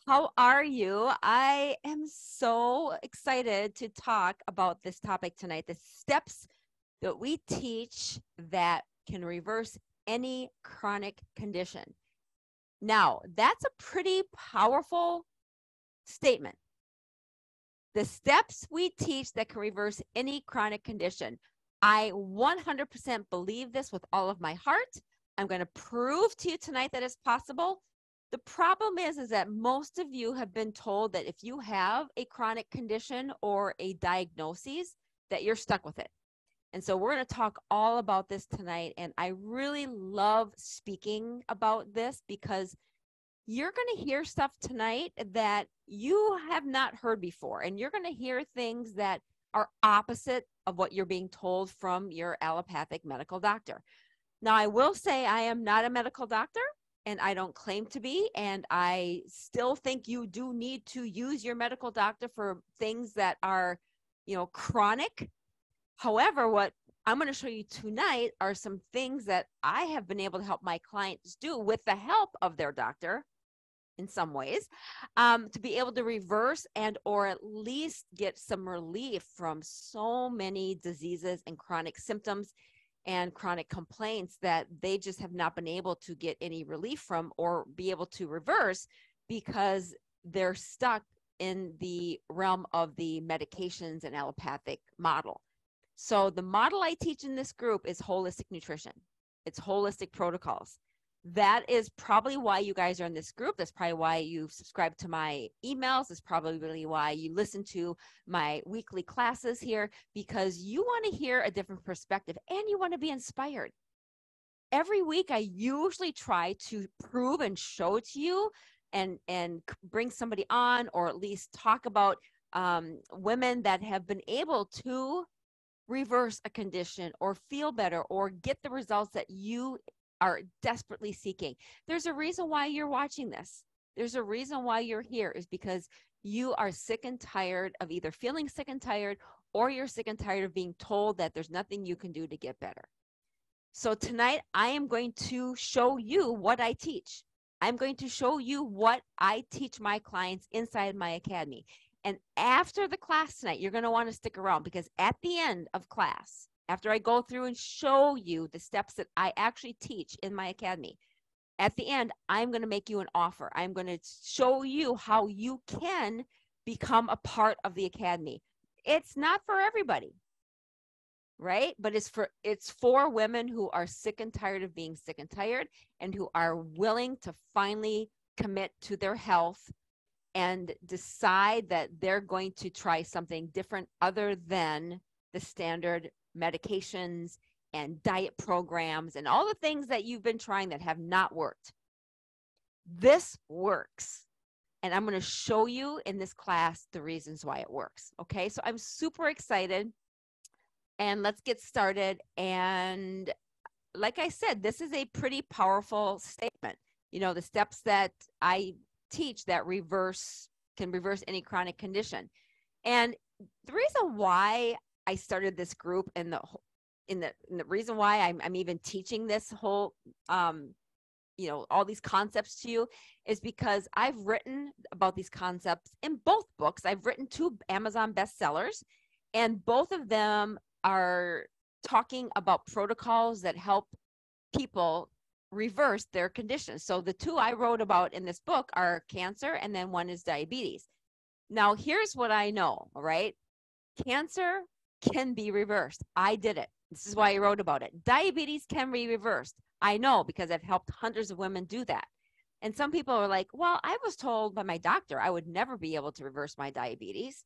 How are you? I am so excited to talk about this topic tonight, the steps that we teach that can reverse any chronic condition. Now, that's a pretty powerful statement. The steps we teach that can reverse any chronic condition. I 100% believe this with all of my heart. I'm going to prove to you tonight that it's possible. The problem is that most of you have been told that if you have a chronic condition or a diagnosis, that you're stuck with it. And so we're going to talk all about this tonight. And I really love speaking about this because you're going to hear stuff tonight that you have not heard before. And you're going to hear things that are opposite of what you're being told from your allopathic medical doctor. Now, I will say I am not a medical doctor. And I don't claim to be, and I still think you do need to use your medical doctor for things that are, chronic. However, what I'm going to show you tonight are some things that I have been able to help my clients do with the help of their doctor in some ways, to be able to reverse and or at least get some relief from so many diseases and chronic symptoms and chronic complaints that they just have not been able to get any relief from or be able to reverse because they're stuck in the realm of the medications and allopathic model. So the model I teach in this group is holistic nutrition. It's holistic protocols. That is probably why you guys are in this group. That's probably why you subscribe to my emails. That's probably why you listen to my weekly classes here, because you want to hear a different perspective and you want to be inspired. Every week, I usually try to prove and show to you and bring somebody on, or at least talk about women that have been able to reverse a condition or feel better or get the results that you are desperately seeking. There's a reason why you're watching this. There's a reason why you're here, is because you are sick and tired of either feeling sick and tired, or you're sick and tired of being told that there's nothing you can do to get better. So tonight I am going to show you what I teach. I'm going to show you what I teach my clients inside my academy. And after the class tonight, you're going to want to stick around, because at the end of class, after I go through and show you the steps that I actually teach in my academy, at the end, I'm going to make you an offer. I'm going to show you how you can become a part of the academy. It's not for everybody, right? But it's for women who are sick and tired of being sick and tired, and who are willing to finally commit to their health and decide that they're going to try something different other than the standard medications and diet programs and all the things that you've been trying that have not worked. This works. And I'm going to show you in this class the reasons why it works. Okay, so I'm super excited. And let's get started. And like I said, this is a pretty powerful statement. The steps that I teach that can reverse any chronic condition. And the reason why I started this group, and the reason why I'm even teaching this whole all these concepts to you, is because I've written about these concepts in both books. I've written 2 Amazon bestsellers, and both of them are talking about protocols that help people reverse their conditions. So the 2 I wrote about in this book are cancer, and then one is diabetes. Now, here's what I know, all right? Cancer can be reversed. I did it. This is why I wrote about it. Diabetes can be reversed. I know, because I've helped hundreds of women do that. And some people are like, well, I was told by my doctor I would never be able to reverse my diabetes.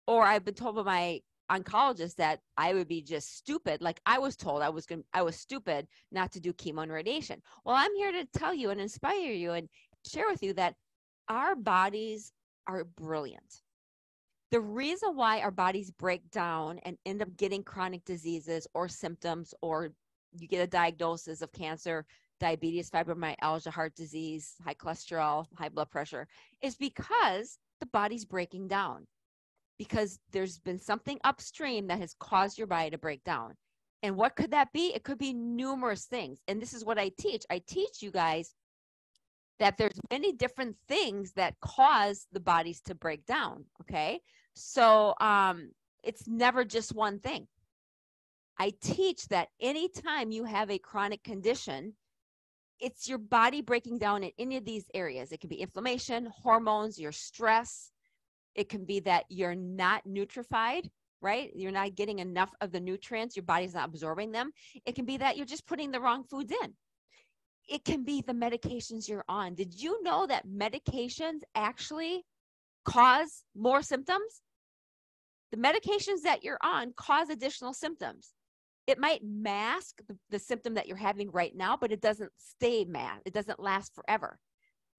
Or I've been told by my oncologist that I would be just stupid. Like I was told I was stupid not to do chemo and radiation. Well, I'm here to tell you and inspire you and share with you that our bodies are brilliant. The reason why our bodies break down and end up getting chronic diseases or symptoms, or you get a diagnosis of cancer, diabetes, fibromyalgia, heart disease, high cholesterol, high blood pressure, is because the body's breaking down. Because there's been something upstream that has caused your body to break down. And what could that be? It could be numerous things. And this is what I teach. I teach you guys that there's many different things that cause the bodies to break down. Okay. So it's never just one thing. I teach that anytime you have a chronic condition, it's your body breaking down in any of these areas. It can be inflammation, hormones, your stress. It can be that you're not nutrified, right? You're not getting enough of the nutrients. Your body's not absorbing them. It can be that you're just putting the wrong foods in. It can be the medications you're on. Did you know that medications actually cause more symptoms? The medications that you're on cause additional symptoms. It might mask the symptom that you're having right now, but it doesn't stay masked. It doesn't last forever.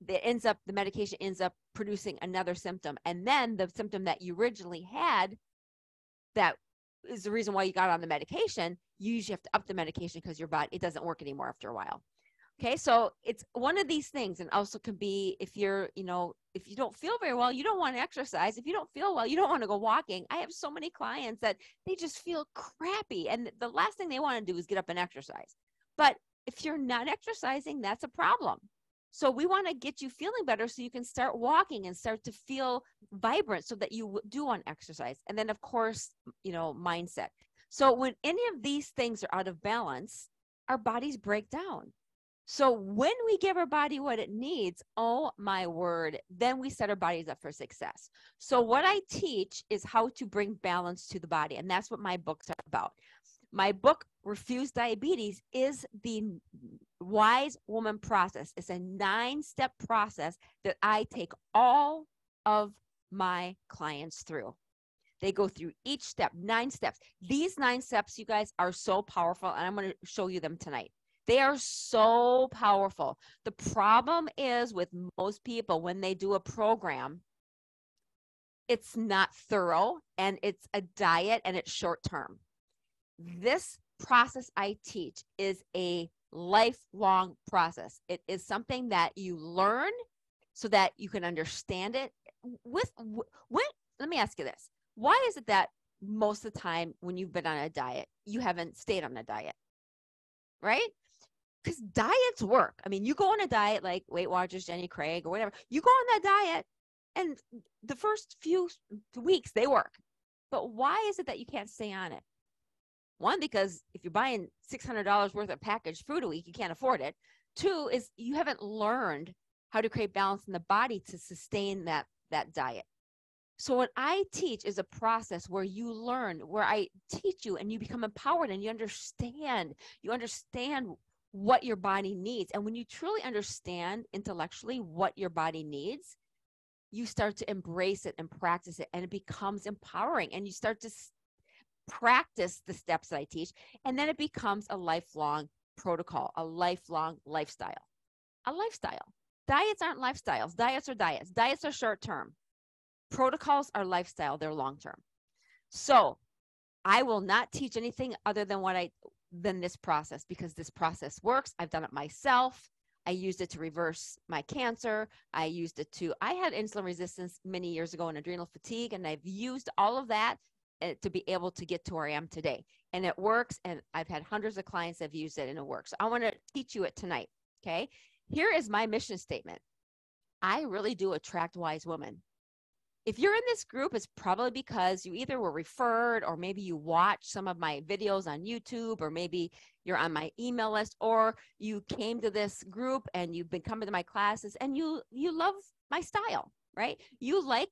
The medication ends up producing another symptom. And then the symptom that you originally had, that is the reason why you got on the medication, you usually have to up the medication because your body, it doesn't work anymore after a while. Okay, so it's one of these things. And also can be if you're, if you don't feel very well, you don't want to exercise. If you don't feel well, you don't want to go walking. I have so many clients that they just feel crappy. And the last thing they want to do is get up and exercise. But if you're not exercising, that's a problem. So we want to get you feeling better so you can start walking and start to feel vibrant so that you do want to exercise. And then, of course, mindset. So when any of these things are out of balance, our bodies break down. So when we give our body what it needs, oh my word, then we set our bodies up for success. So what I teach is how to bring balance to the body. And that's what my books are about. My book, Refuse Diabetes, is the Wise Woman process. It's a 9-step process that I take all of my clients through. They go through each step, 9 steps. These 9 steps, you guys, are so powerful, and I'm going to show you them tonight. They are so powerful. The problem is with most people, when they do a program, it's not thorough, and it's a diet, and it's short term. This process I teach is a lifelong process. It is something that you learn so that you can understand it. Let me ask you this. Why is it that most of the time when you've been on a diet, you haven't stayed on a diet, right? Because diets work. I mean, you go on a diet like Weight Watchers, Jenny Craig, or whatever. You go on that diet, and the first few weeks, they work. But why is it that you can't stay on it? One, because if you're buying $600 worth of packaged food a week, you can't afford it. 2 is you haven't learned how to create balance in the body to sustain that diet. So what I teach is a process where you learn, where I teach you and you become empowered and you understand what your body needs. And when you truly understand intellectually what your body needs, you start to embrace it and practice it, and it becomes empowering, and you start to practice the steps that I teach, and then it becomes a lifelong protocol, a lifelong lifestyle. A lifestyle. Diets aren't lifestyles. Diets are diets. Diets are short term. Protocols are lifestyle. They're long term. So I will not teach anything other than this process, because this process works. I've done it myself. I used it to reverse my cancer. I had insulin resistance many years ago and adrenal fatigue, and I've used all of that to be able to get to where I am today. And it works, and I've had hundreds of clients that have used it, and it works. So I want to teach you it tonight, okay? Here is my mission statement. I really do attract wise women. If you're in this group, it's probably because you either were referred, or maybe you watched some of my videos on YouTube, or maybe you're on my email list, or you came to this group and you've been coming to my classes and you love my style, right? You like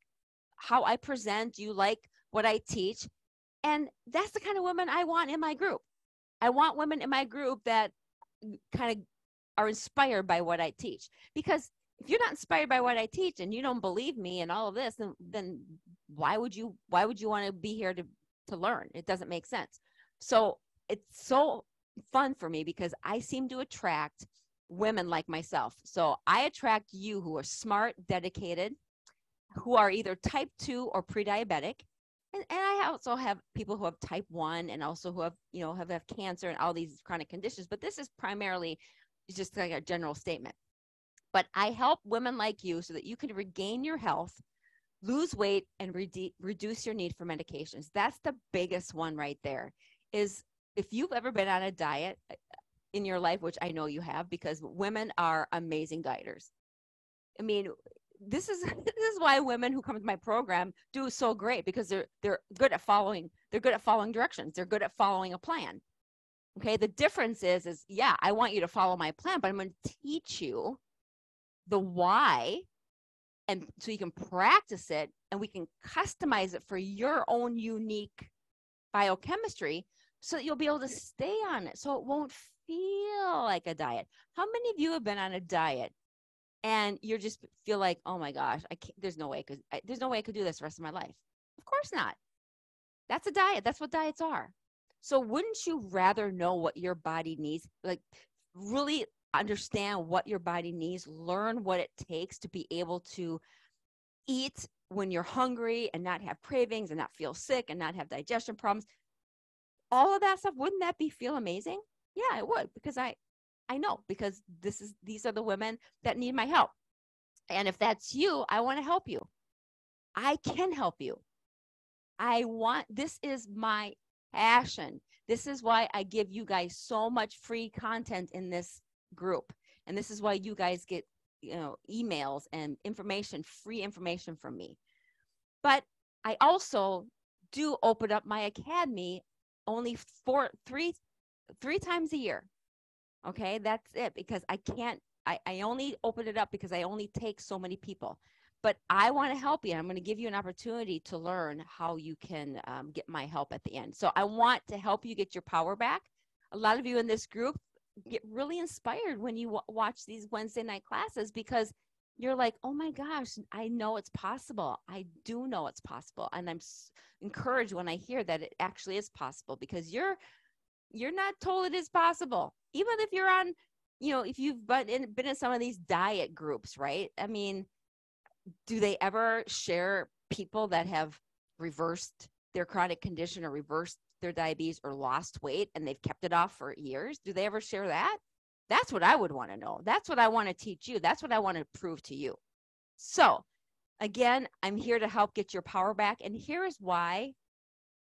how I present, you like what I teach, and that's the kind of women I want in my group. I want women in my group that kind of are inspired by what I teach, because if you're not inspired by what I teach and you don't believe me and all of this, then why would you want to be here to learn? It doesn't make sense. So it's so fun for me because I seem to attract women like myself. So I attract you who are smart, dedicated, who are either type 2 or pre-diabetic. And I also have people who have type 1 and also who have, have cancer and all these chronic conditions. But this is primarily just like a general statement. But I help women like you so that you can regain your health, lose weight, and reduce your need for medications. That's the biggest one right there. Is if you've ever been on a diet in your life, which I know you have, because women are amazing dieters. I mean, this is this is why women who come to my program do so great, because they're good at following. They're good at following directions. They're good at following a plan. Okay. The difference is yeah, I want you to follow my plan, but I'm going to teach you the why, and so you can practice it and we can customize it for your own unique biochemistry so that you'll be able to stay on it, so it won't feel like a diet. How many of you have been on a diet and you just feel like, oh my gosh, I can't, there's no way I could do this the rest of my life? Of course not. That's a diet. That's what diets are. So wouldn't you rather know what your body needs? Like, really understand what your body needs, learn what it takes to be able to eat when you're hungry and not have cravings and not feel sick and not have digestion problems. All of that stuff, wouldn't that feel amazing? Yeah, it would, because I know, because these are the women that need my help. And if that's you, I want to help you. I can help you. This is my passion. This is why I give you guys so much free content in this group. And this is why you guys get, emails and free information from me. But I also do open up my academy only three times a year. Okay, that's it, because I only open it up because I only take so many people. But I want to help you. I'm going to give you an opportunity to learn how you can get my help at the end. So I want to help you get your power back. A lot of you in this group get really inspired when you watch these Wednesday night classes, because you're like, oh my gosh, I know it's possible. I do know it's possible. And I'm encouraged when I hear that it actually is possible, because you're not told it is possible. Even if you're on, if you've been in some of these diet groups, right? I mean, do they ever share people that have reversed their chronic condition or reversed their diabetes or lost weight and they've kept it off for years? Do they ever share that? That's what I would want to know. That's what I want to teach you. That's what I want to prove to you. So again, I'm here to help get your power back. And here is why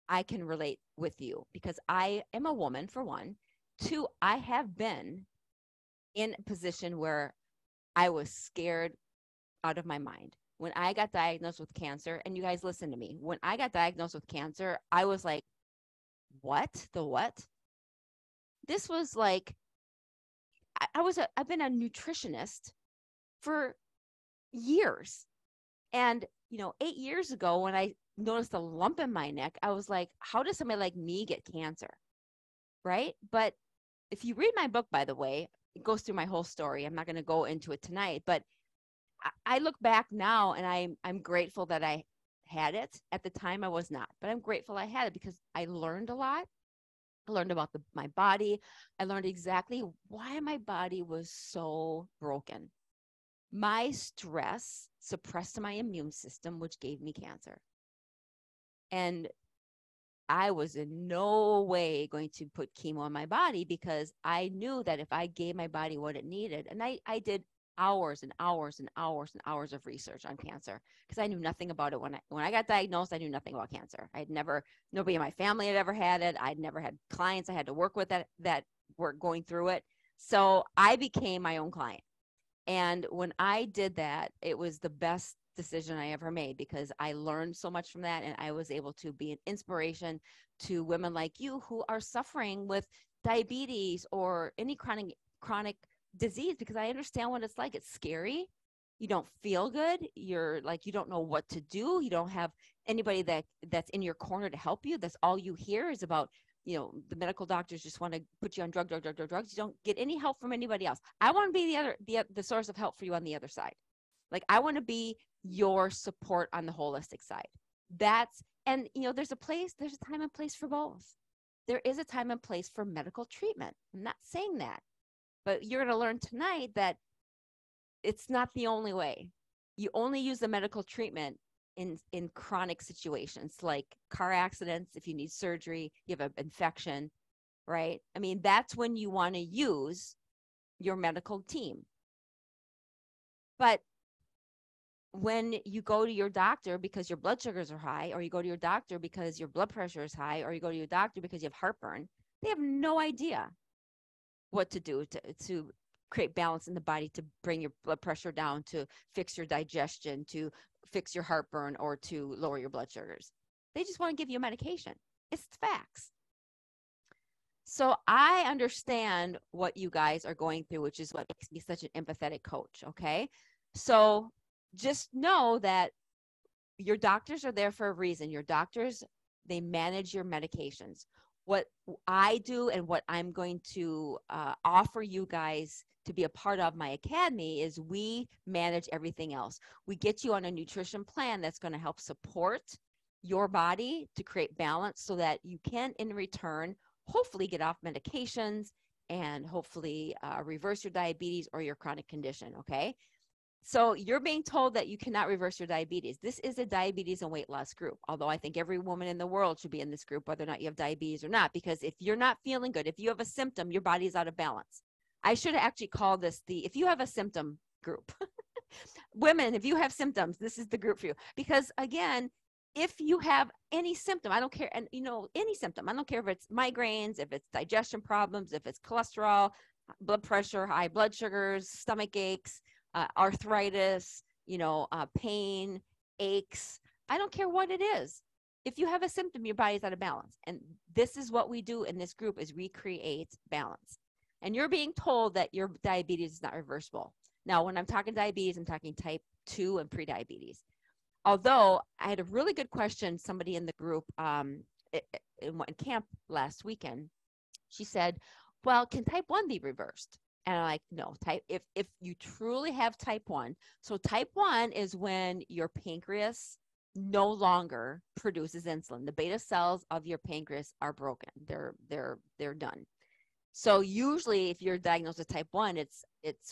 I can relate with you, because I am a woman, for one. Two, I have been in a position where I was scared out of my mind. When I got diagnosed with cancer, and you guys listen to me, when I got diagnosed with cancer, I was like, what? The what? This was like, I've been a nutritionist for years. And, 8 years ago, when I noticed a lump in my neck, I was like, how does somebody like me get cancer? Right? But if you read my book, by the way, it goes through my whole story. I'm not going to go into it tonight, but I look back now and I'm grateful that I had it. At the time, I was not, but I'm grateful I had it, because I learned a lot. I learned about my body. I learned exactly why my body was so broken. My stress suppressed my immune system, which gave me cancer. And I was in no way going to put chemo in my body, because I knew that if I gave my body what it needed, and I did hours and hours and hours and hours of research on cancer, because I knew nothing about it. When I got diagnosed, I knew nothing about cancer. Nobody in my family had ever had it. I'd never had clients I had to work with that were going through it. So I became my own client. And when I did that, it was the best decision I ever made, because I learned so much from that, and I was able to be an inspiration to women like you who are suffering with diabetes or any chronic disease, because I understand what it's like. It's scary. You don't feel good. You're like, you don't know what to do. You don't have anybody that's in your corner to help you. That's all you hear is about, the medical doctors just want to put you on drugs. You don't get any help from anybody else. I want to be the source of help for you on the other side. Like, I want to be your support on the holistic side. And there's a time and place for both. There is a time and place for medical treatment. I'm not saying that, but you're going to learn tonight that it's not the only way. You only use the medical treatment in chronic situations, like car accidents, if you need surgery, you have an infection, right? I mean, that's when you want to use your medical team. But when you go to your doctor because your blood sugars are high, or you go to your doctor because your blood pressure is high, or you go to your doctor because you have heartburn, they have no idea what to do to create balance in the body, to bring your blood pressure down, to fix your digestion, to fix your heartburn, or to lower your blood sugars. They just want to give you a medication. It's facts. So I understand what you guys are going through, which is what makes me such an empathetic coach. Okay. So just know that your doctors are there for a reason. Your doctors, they manage your medications. What I do and what I'm going to offer you guys to be a part of my academy is we manage everything else. We get you on a nutrition plan that's going to help support your body to create balance so that you can, in return, hopefully get off medications and hopefully reverse your diabetes or your chronic condition, okay? So you're being told that you cannot reverse your diabetes. This is a diabetes and weight loss group, although I think every woman in the world should be in this group, whether or not you have diabetes or not, because if you're not feeling good, if you have a symptom, your body is out of balance. I should actually call this the, if you have a symptom group. Women, if you have symptoms, this is the group for you. Because again, if you have any symptom, I don't care, and any symptom, I don't care if it's migraines, if it's digestion problems, if it's cholesterol, blood pressure, high blood sugars, stomach aches, arthritis, pain, aches. I don't care what it is. If you have a symptom, your body's out of balance. And this is what we do in this group, is we create balance. And you're being told that your diabetes is not reversible. Now, when I'm talking diabetes, I'm talking type 2 and prediabetes. Although I had a really good question, somebody in the group in camp last weekend, she said, well, can type 1 be reversed? And I'm like, no, if you truly have type 1, so type 1 is when your pancreas no longer produces insulin. The beta cells of your pancreas are broken. They're done. So usually if you're diagnosed with type 1, it's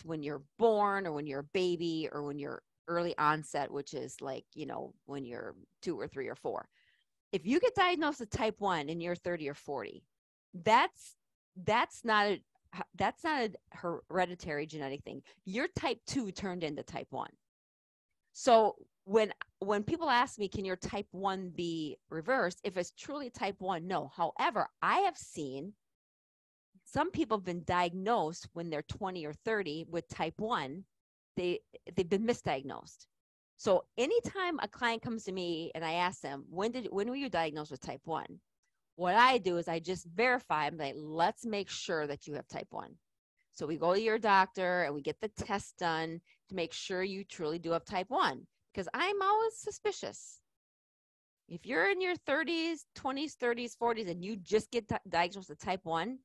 when you're born or when you're a baby or when you're early onset, which is like, when you're 2 or 3 or 4. If you get diagnosed with type 1 and you're 30 or 40, that's not a hereditary genetic thing. You're type 2 turned into type 1. So when people ask me, can your type 1 be reversed? If it's truly type 1, no. However, I have seen some people have been diagnosed when they're 20 or 30 with type 1. They've been misdiagnosed. So anytime a client comes to me and I ask them, when were you diagnosed with type 1? What I do is I just verify. I'm like, let's make sure that you have type 1. So we go to your doctor and we get the test done to make sure you truly do have type 1, because I'm always suspicious. If you're in your 30s, 20s, 30s, 40s, and you just get diagnosed with type 1,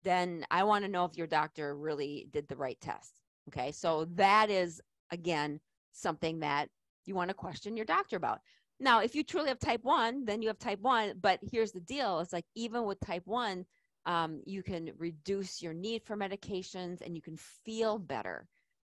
then I want to know if your doctor really did the right test. Okay, so that is, again, something that you want to question your doctor about. Now, if you truly have type 1, then you have type 1. But here's the deal. It's like, even with type 1, you can reduce your need for medications and you can feel better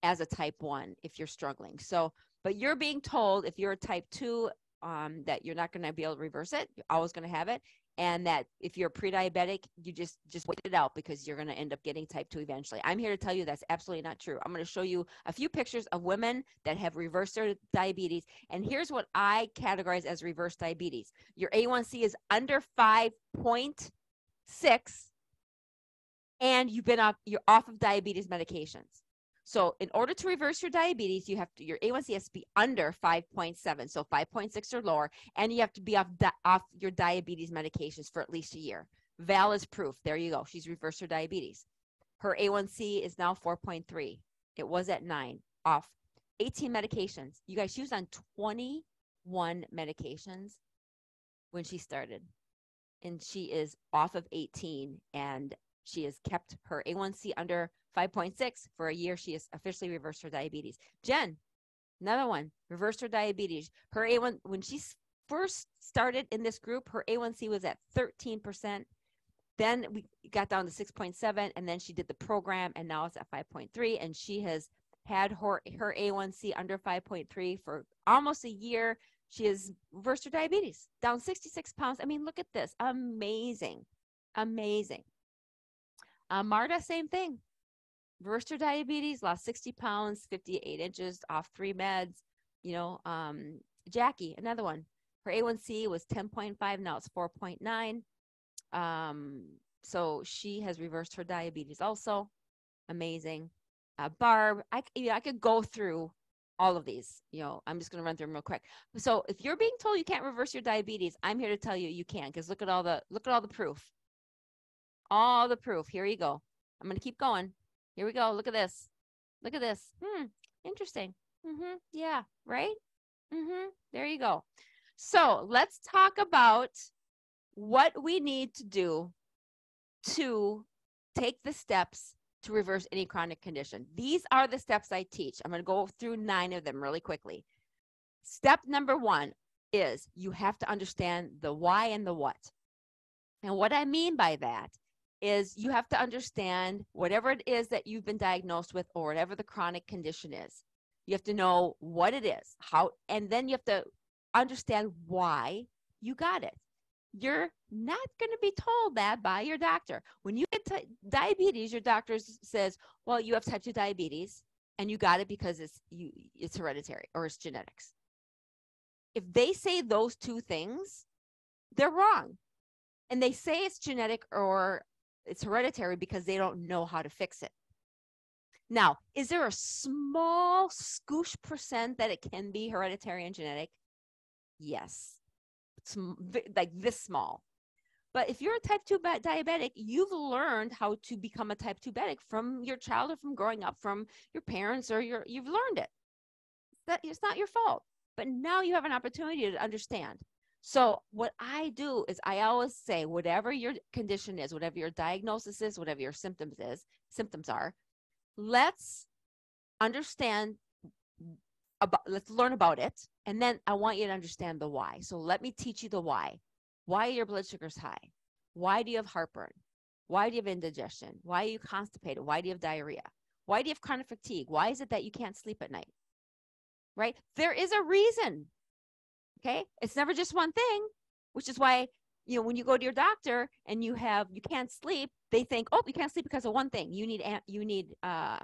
as a type 1 if you're struggling. So, but you're being told if you're a type 2, that you're not going to be able to reverse it. You're always going to have it. And that if you're pre-diabetic, you just wait it out, because you're going to end up getting type 2 eventually. I'm here to tell you that's absolutely not true. I'm going to show you a few pictures of women that have reversed their diabetes. And here's what I categorize as reverse diabetes. Your A1C is under 5.6, and you're off of diabetes medications. So in order to reverse your diabetes, your A1C has to be under 5.7, so 5.6 or lower, and you have to be off your diabetes medications for at least a year. Val is proof. There you go. She's reversed her diabetes. Her A1C is now 4.3. It was at 9, off 18 medications. You guys, she was on 21 medications when she started, and she is off of 18, and she has kept her A1C under 5.6 for a year. She has officially reversed her diabetes. Jen, another one, reversed her diabetes. Her A1, when she first started in this group, her A1C was at 13%. Then we got down to 6.7, and then she did the program, and now it's at 5.3, and she has had her A1C under 5.3 for almost a year. She has reversed her diabetes, down 66 pounds. I mean, look at this. Amazing. Amazing. Marta, same thing. Reversed her diabetes, lost 60 pounds, 58 inches, off 3 meds. Jackie, another one. Her A1C was 10.5. Now it's 4.9. So she has reversed her diabetes also. amazing. Barb, I could go through all of these. I'm just going to run through them real quick. So if you're being told you can't reverse your diabetes, I'm here to tell you can, because look at all the proof. All the proof. Here you go. I'm going to keep going. Here we go. Look at this. Look at this. Interesting. Yeah, right? There you go. So let's talk about what we need to do to take the steps to reverse any chronic condition. These are the steps I teach. I'm going to go through 9 of them really quickly. Step number 1 is you have to understand the why and the what. And what I mean by that is you have to understand whatever it is that you've been diagnosed with, or whatever the chronic condition is. You have to know what it is, and then you have to understand why you got it. You're not going to be told that by your doctor. When you get diabetes, your doctor says, well, you have type 2 diabetes and you got it because it's hereditary or it's genetics. If they say those 2 things, they're wrong. And they say it's genetic or it's hereditary because they don't know how to fix it. Now, is there a small scoosh % that it can be hereditary and genetic? Yes. It's like this small. But if you're a type 2 diabetic, you've learned how to become a type 2 diabetic from your childhood, from growing up, from your parents, or you've learned it. It's not your fault. But now you have an opportunity to understand. So what I do is I always say, whatever your condition is, whatever your diagnosis is, whatever your symptoms are, let's understand let's learn about it. And then I want you to understand the why. So let me teach you the why. Why are your blood sugars high? Why do you have heartburn? Why do you have indigestion? Why are you constipated? Why do you have diarrhea? Why do you have chronic fatigue? Why is it that you can't sleep at night? Right? There is a reason. Okay? It's never just one thing, which is why, when you go to your doctor and you can't sleep, they think, oh, you can't sleep because of one thing. You need a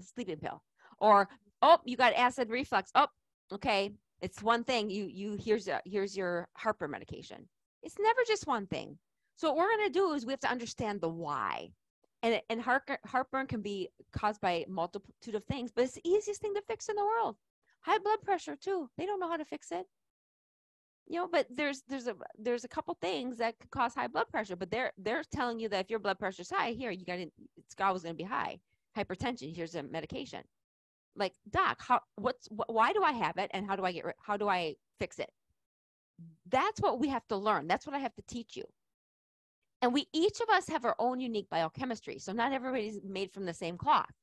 sleeping pill. Or, oh, you got acid reflux. Oh, okay. It's one thing. Here's your heartburn medication. It's never just one thing. So what we're going to do is we have to understand the why. And heartburn can be caused by multitude of things, but it's the easiest thing to fix in the world. High blood pressure too. They don't know how to fix it. But there's a couple things that could cause high blood pressure, but they're telling you that if your blood pressure's high, here it's always going to be high. Hypertension, here's a medication. Like, doc, why do I have it, and how do I fix it? That's what we have to learn. That's what I have to teach you. And each of us have our own unique biochemistry. So not everybody's made from the same cloth.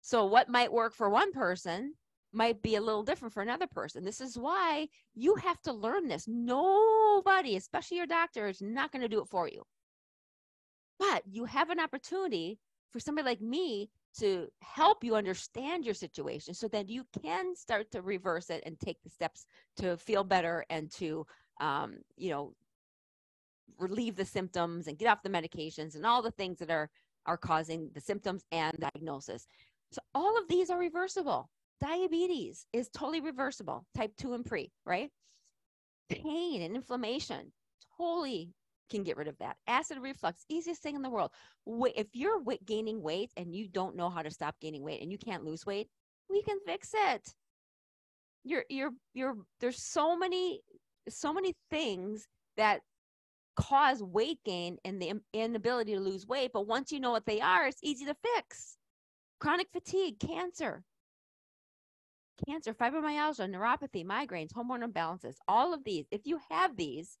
So what might work for one person might be a little different for another person. This is why you have to learn this. Nobody, especially your doctor, is not going to do it for you. But you have an opportunity for somebody like me to help you understand your situation so that you can start to reverse it and take the steps to feel better and to, relieve the symptoms and get off the medications and all the things that are causing the symptoms and diagnosis. So all of these are reversible. Diabetes is totally reversible, type 2 and pre, right? Pain and inflammation, totally can get rid of that. Acid reflux, easiest thing in the world. If you're gaining weight and you don't know how to stop gaining weight and you can't lose weight, we can fix it. There's so many things that cause weight gain and the inability to lose weight, but once you know what they are, it's easy to fix. Chronic fatigue, cancer, fibromyalgia, neuropathy, migraines, hormone imbalances, all of these. If you have these,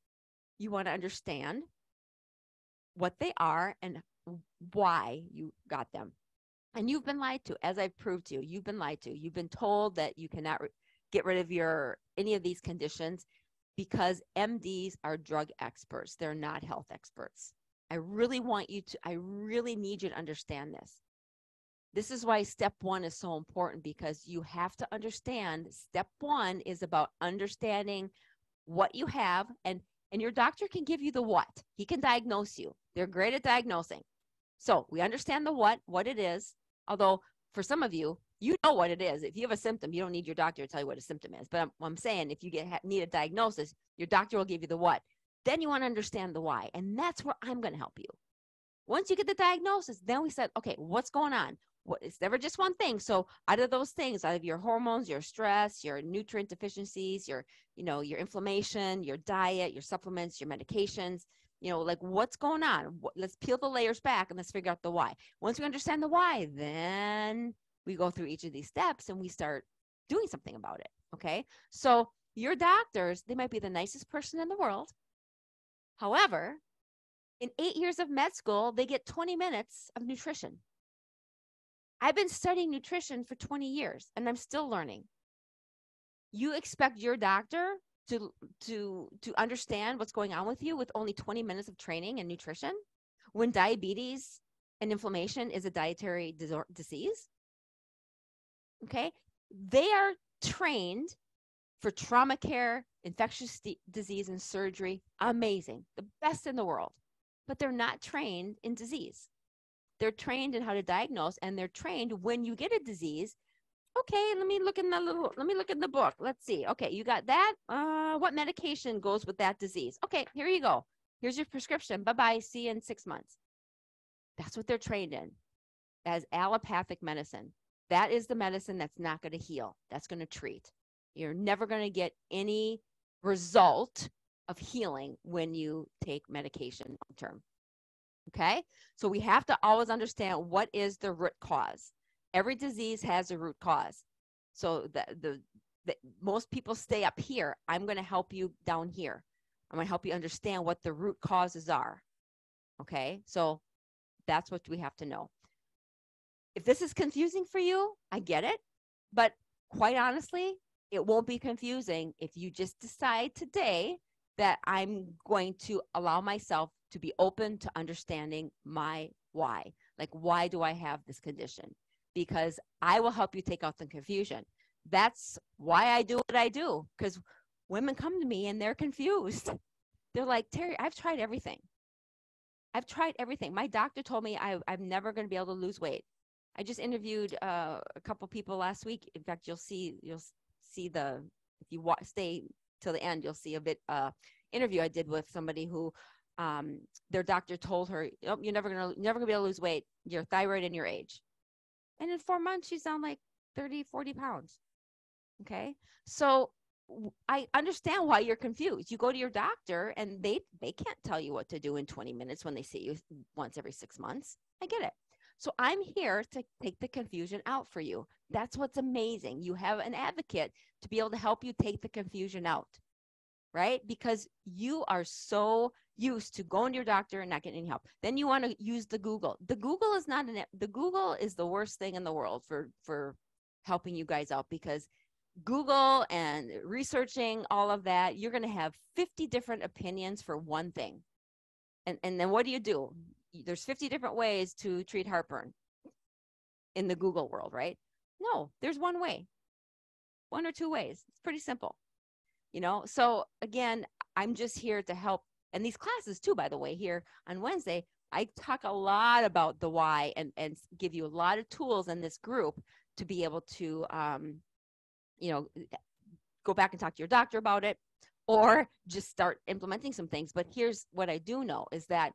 you want to understand what they are and why you got them. And you've been lied to, as I've proved to you. You've been lied to. You've been told that you cannot get rid of any of these conditions because MDs are drug experts. They're not health experts. I really need you to understand this. This is why step 1 is so important, because you have to understand. Step 1 is about understanding what you have, and your doctor can give you the what. He can diagnose you. They're great at diagnosing. So we understand the what it is, although for some of you, you know what it is. If you have a symptom, you don't need your doctor to tell you what a symptom is. But I'm saying if you need a diagnosis, your doctor will give you the what. Then you want to understand the why, and that's where I'm going to help you. Once you get the diagnosis, then we said, okay, what's going on? It's never just one thing. So out of those things, out of your hormones, your stress, your nutrient deficiencies, your inflammation, your diet, your supplements, your medications, like what's going on? Let's peel the layers back and let's figure out the why. Once we understand the why, then we go through each of these steps and we start doing something about it. Okay. So your doctors, they might be the nicest person in the world. However, in 8 years of med school, they get 20 minutes of nutrition. I've been studying nutrition for 20 years and I'm still learning. You expect your doctor to understand what's going on with you with only 20 minutes of training in nutrition when diabetes and inflammation is a dietary disease? Okay. They are trained for trauma care, infectious disease, and surgery. Amazing. The best in the world. But they're not trained in disease. They're trained in how to diagnose, and they're trained when you get a disease. Okay, let me look in the book. Let's see. Okay, you got that. What medication goes with that disease? Okay, here you go. Here's your prescription. Bye-bye. See you in 6 months. That's what they're trained in. As allopathic medicine. That is the medicine that's not going to heal. That's going to treat. You're never going to get any result of healing when you take medication long term. Okay? So we have to always understand what is the root cause. Every disease has a root cause. So the most people stay up here. I'm going to help you down here. I'm going to help you understand what the root causes are. Okay? So that's what we have to know. If this is confusing for you, I get it. But quite honestly, it won't be confusing if you just decide today that I'm going to allow myself to be open to understanding my why. Like, why do I have this condition? Because I will help you take out the confusion. That's why I do what I do. Because women come to me and they're confused. They're like, Terry, I've tried everything. I've tried everything. My doctor told me I'm never going to be able to lose weight. I just interviewed a couple people last week. In fact, you'll see if you stay till the end, you'll see a bit interview I did with somebody who their doctor told her, oh, you're never gonna be able to lose weight. Your thyroid and your age. And in 4 months, she's down like 30, 40 pounds. Okay. So I understand why you're confused. You go to your doctor and they can't tell you what to do in 20 minutes when they see you once every 6 months. I get it. So I'm here to take the confusion out for you. That's what's amazing. You have an advocate to be able to help you take the confusion out, right? Because you are so used to going to your doctor and not getting any help. Then you want to use the Google. The Google is the worst thing in the world for helping you guys out, because Google and researching all of that, you're going to have 50 different opinions for one thing. And then what do? There's 50 different ways to treat heartburn in the Google world, right? No, there's one way, 1 or 2 ways. It's pretty simple, So again, I'm just here to help. And these classes too, by the way, here on Wednesday, I talk a lot about the why and give you a lot of tools in this group to be able to, go back and talk to your doctor about it, or just start implementing some things. But here's what I do know is that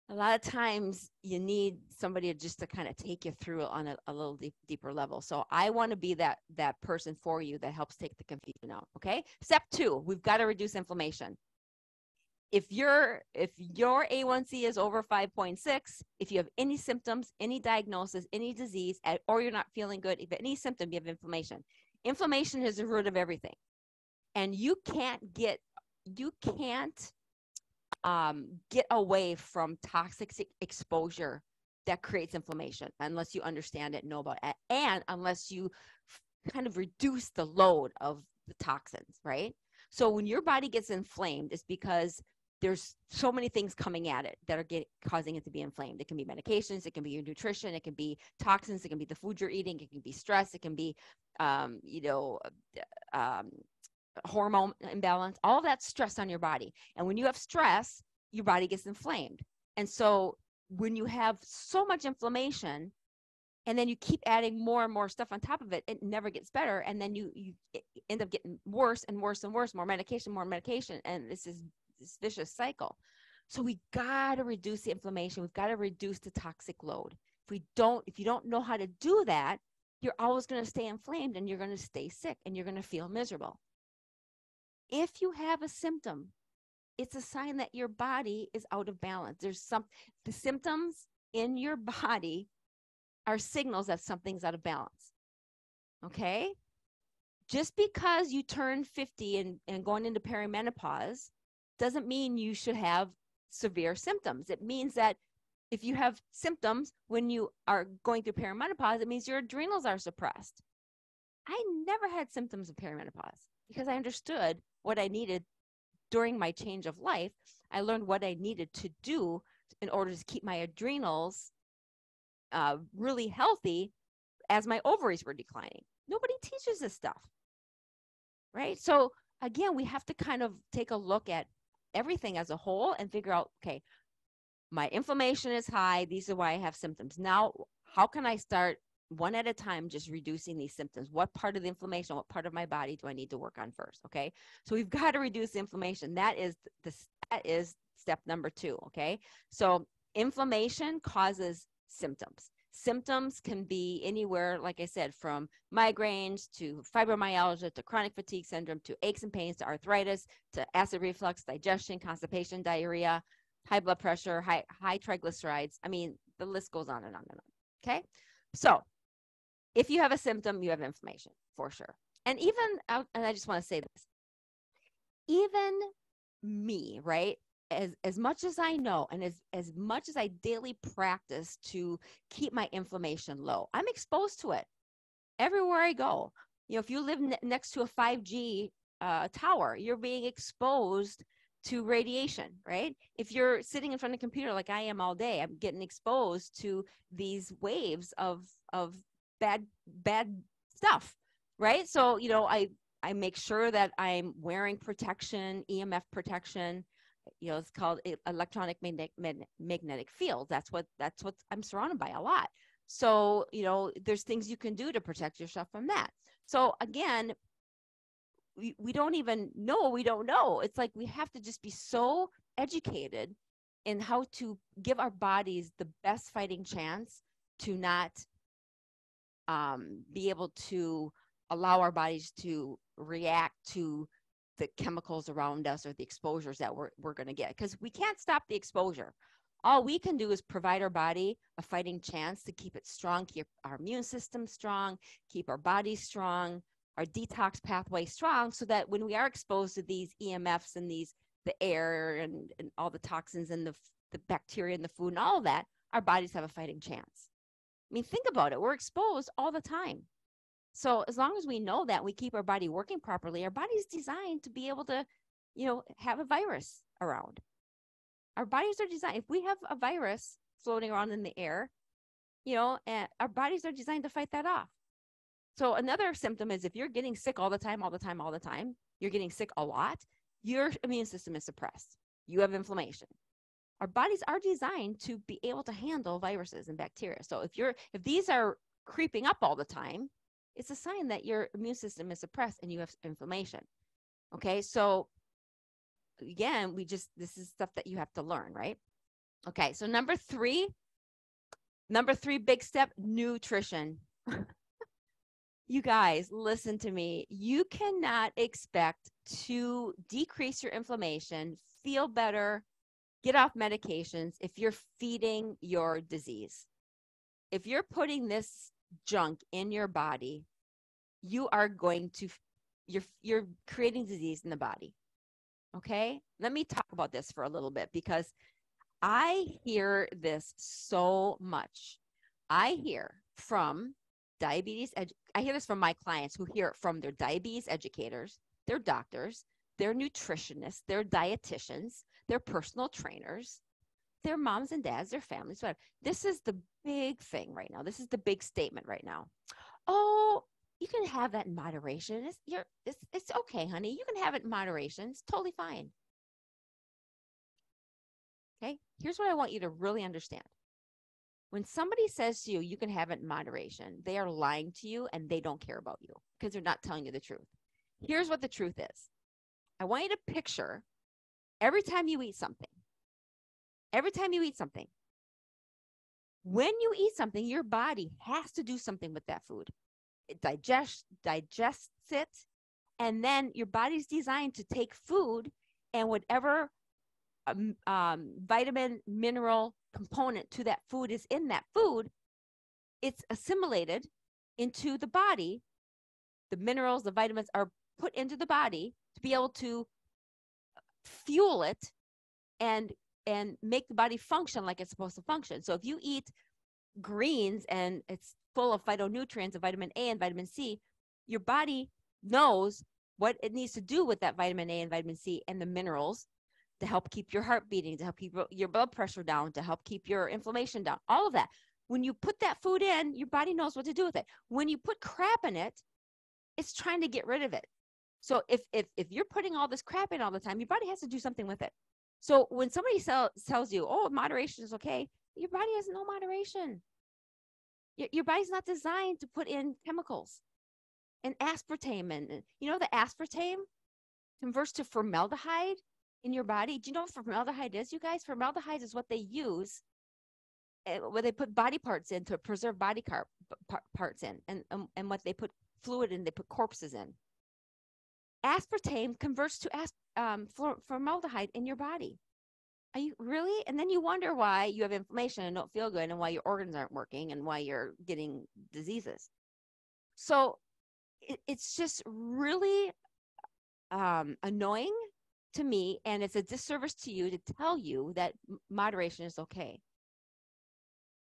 a lot of times you need somebody just to kind of take you through it on a little deeper level. So I want to be that person for you that helps take the confusion out. Okay. Step 2, we've got to reduce inflammation. If your A1C is over 5.6, if you have any symptoms, any diagnosis, any disease, or you're not feeling good, if any symptom, you have inflammation. Inflammation is the root of everything. And you can't get away from toxic exposure that creates inflammation unless you understand it, know about it, and unless you kind of reduce the load of the toxins, right? So when your body gets inflamed, it's because there's so many things coming at it that are causing it to be inflamed. It can be medications, it can be your nutrition, it can be toxins, it can be the food you're eating, it can be stress, it can be, hormone imbalance, all that stress on your body. And when you have stress, your body gets inflamed. And so when you have so much inflammation and then you keep adding more and more stuff on top of it, it never gets better. And then you end up getting worse and worse and worse, more medication. And this is this vicious cycle. So we got to reduce the inflammation. We've got to reduce the toxic load. If you don't know how to do that, you're always going to stay inflamed and you're going to stay sick and you're going to feel miserable. If you have a symptom, it's a sign that your body is out of balance. The symptoms in your body are signals that something's out of balance. Okay? Just because you turn 50 and going into perimenopause doesn't mean you should have severe symptoms. It means that if you have symptoms when you are going through perimenopause, it means your adrenals are suppressed. I never had symptoms of perimenopause because I understood what I needed during my change of life. I learned what I needed to do in order to keep my adrenals really healthy as my ovaries were declining. Nobody teaches this stuff, right? So again, we have to kind of take a look at everything as a whole and figure out, okay, my inflammation is high. These are why I have symptoms. Now, how can I start one at a time just reducing these symptoms? What part of the inflammation, what part of my body do I need to work on first? Okay, so we've got to reduce the inflammation. That is step number 2. Okay, so inflammation causes symptoms. Symptoms can be anywhere, like I said, from migraines to fibromyalgia to chronic fatigue syndrome to aches and pains to arthritis to acid reflux, digestion, constipation, diarrhea, high blood pressure, high triglycerides. I mean, the list goes on and on and on. Okay, so if you have a symptom, you have inflammation for sure. And and I just want to say this, even me, right? As much as I know and as much as I daily practice to keep my inflammation low, I'm exposed to it everywhere I go. You know, if you live next to a 5G tower, you're being exposed to radiation, right? If you're sitting in front of a computer like I am all day, I'm getting exposed to these waves of bad stuff, right? So, you know, I make sure that I'm wearing protection, EMF protection. You know, it's called electronic magnetic field. That's what I'm surrounded by a lot. So, you know, there's things you can do to protect yourself from that. So again, we don't even know we don't know. It's like we have to just be so educated in how to give our bodies the best fighting chance to not be able to allow our bodies to react to the chemicals around us or the exposures that we're going to get, because we can't stop the exposure. All we can do is provide our body a fighting chance to keep it strong, keep our immune system strong, keep our body strong, our detox pathway strong, so that when we are exposed to these EMFs and the air and all the toxins and the bacteria in the food and all of that, our bodies have a fighting chance. I mean, think about it. We're exposed all the time. So as long as we know that, we keep our body working properly, our body's designed to be able to, you know, have a virus around. Our bodies are designed, if we have a virus floating around in the air, you know, and our bodies are designed to fight that off. So another symptom is if you're getting sick all the time, you're getting sick a lot, your immune system is suppressed. You have inflammation. Our bodies are designed to be able to handle viruses and bacteria. So if these are creeping up all the time, it's a sign that your immune system is suppressed and you have inflammation. Okay, so again, this is stuff that you have to learn, right? Okay, so number three big step, nutrition. You guys, listen to me. You cannot expect to decrease your inflammation, feel better, get off medications if you're feeding your disease. If you're putting this junk in your body, you are going to, you're creating disease in the body. Okay? Let me talk about this for a little bit because I hear this so much. I hear from I hear this from my clients who hear it from their diabetes educators, their doctors, their nutritionists, their dietitians, their personal trainers, their moms and dads, their families, whatever. This is the big thing right now. This is the big statement right now. Oh, you can have that in moderation. It's okay, honey. You can have it in moderation. It's totally fine. Okay? Here's what I want you to really understand. When somebody says to you, you can have it in moderation, they are lying to you and they don't care about you because they're not telling you the truth. Here's what the truth is. I want you to picture every time you eat something, every time you eat something, when you eat something, your body has to do something with that food. It digests it, and then your body's designed to take food and whatever vitamin, mineral component to that food is in that food, it's assimilated into the body. The minerals, the vitamins are put into the body to be able to fuel it and make the body function like it's supposed to function. So if you eat greens and it's full of phytonutrients of vitamin A and vitamin C, your body knows what it needs to do with that vitamin A and vitamin C and the minerals to help keep your heart beating, to help keep your blood pressure down, to help keep your inflammation down, all of that. When you put that food in, your body knows what to do with it. When you put crap in it, it's trying to get rid of it. So if you're putting all this crap in all the time, your body has to do something with it. So when somebody tells you, oh, moderation is okay, your body has no moderation. Your body's not designed to put in chemicals and aspartame. And you know, the aspartame converts to formaldehyde in your body. Do you know what formaldehyde is, you guys? Formaldehyde is what they use where they put body parts in to preserve body parts in, and what they put fluid in, they put corpses in. Aspartame converts to formaldehyde in your body. Are you really? And then you wonder why you have inflammation and don't feel good, and why your organs aren't working, and why you're getting diseases. So it's just really annoying to me, and it's a disservice to you to tell you that moderation is okay.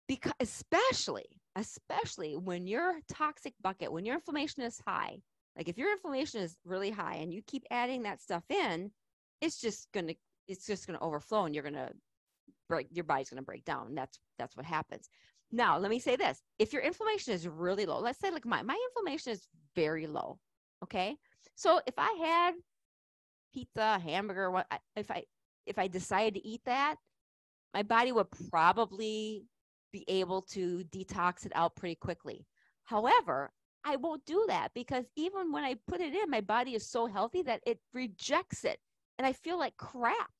Because especially when your toxic bucket, when your inflammation is high, like if your inflammation is really high and you keep adding that stuff in, it's just gonna overflow, and your body's gonna break down. That's what happens. Now, let me say this: if your inflammation is really low, let's say like my inflammation is very low, okay? So if I had pizza, hamburger, if I decided to eat that, my body would probably be able to detox it out pretty quickly. However, I won't do that, because even when I put it in, my body is so healthy that it rejects it, and I feel like crap.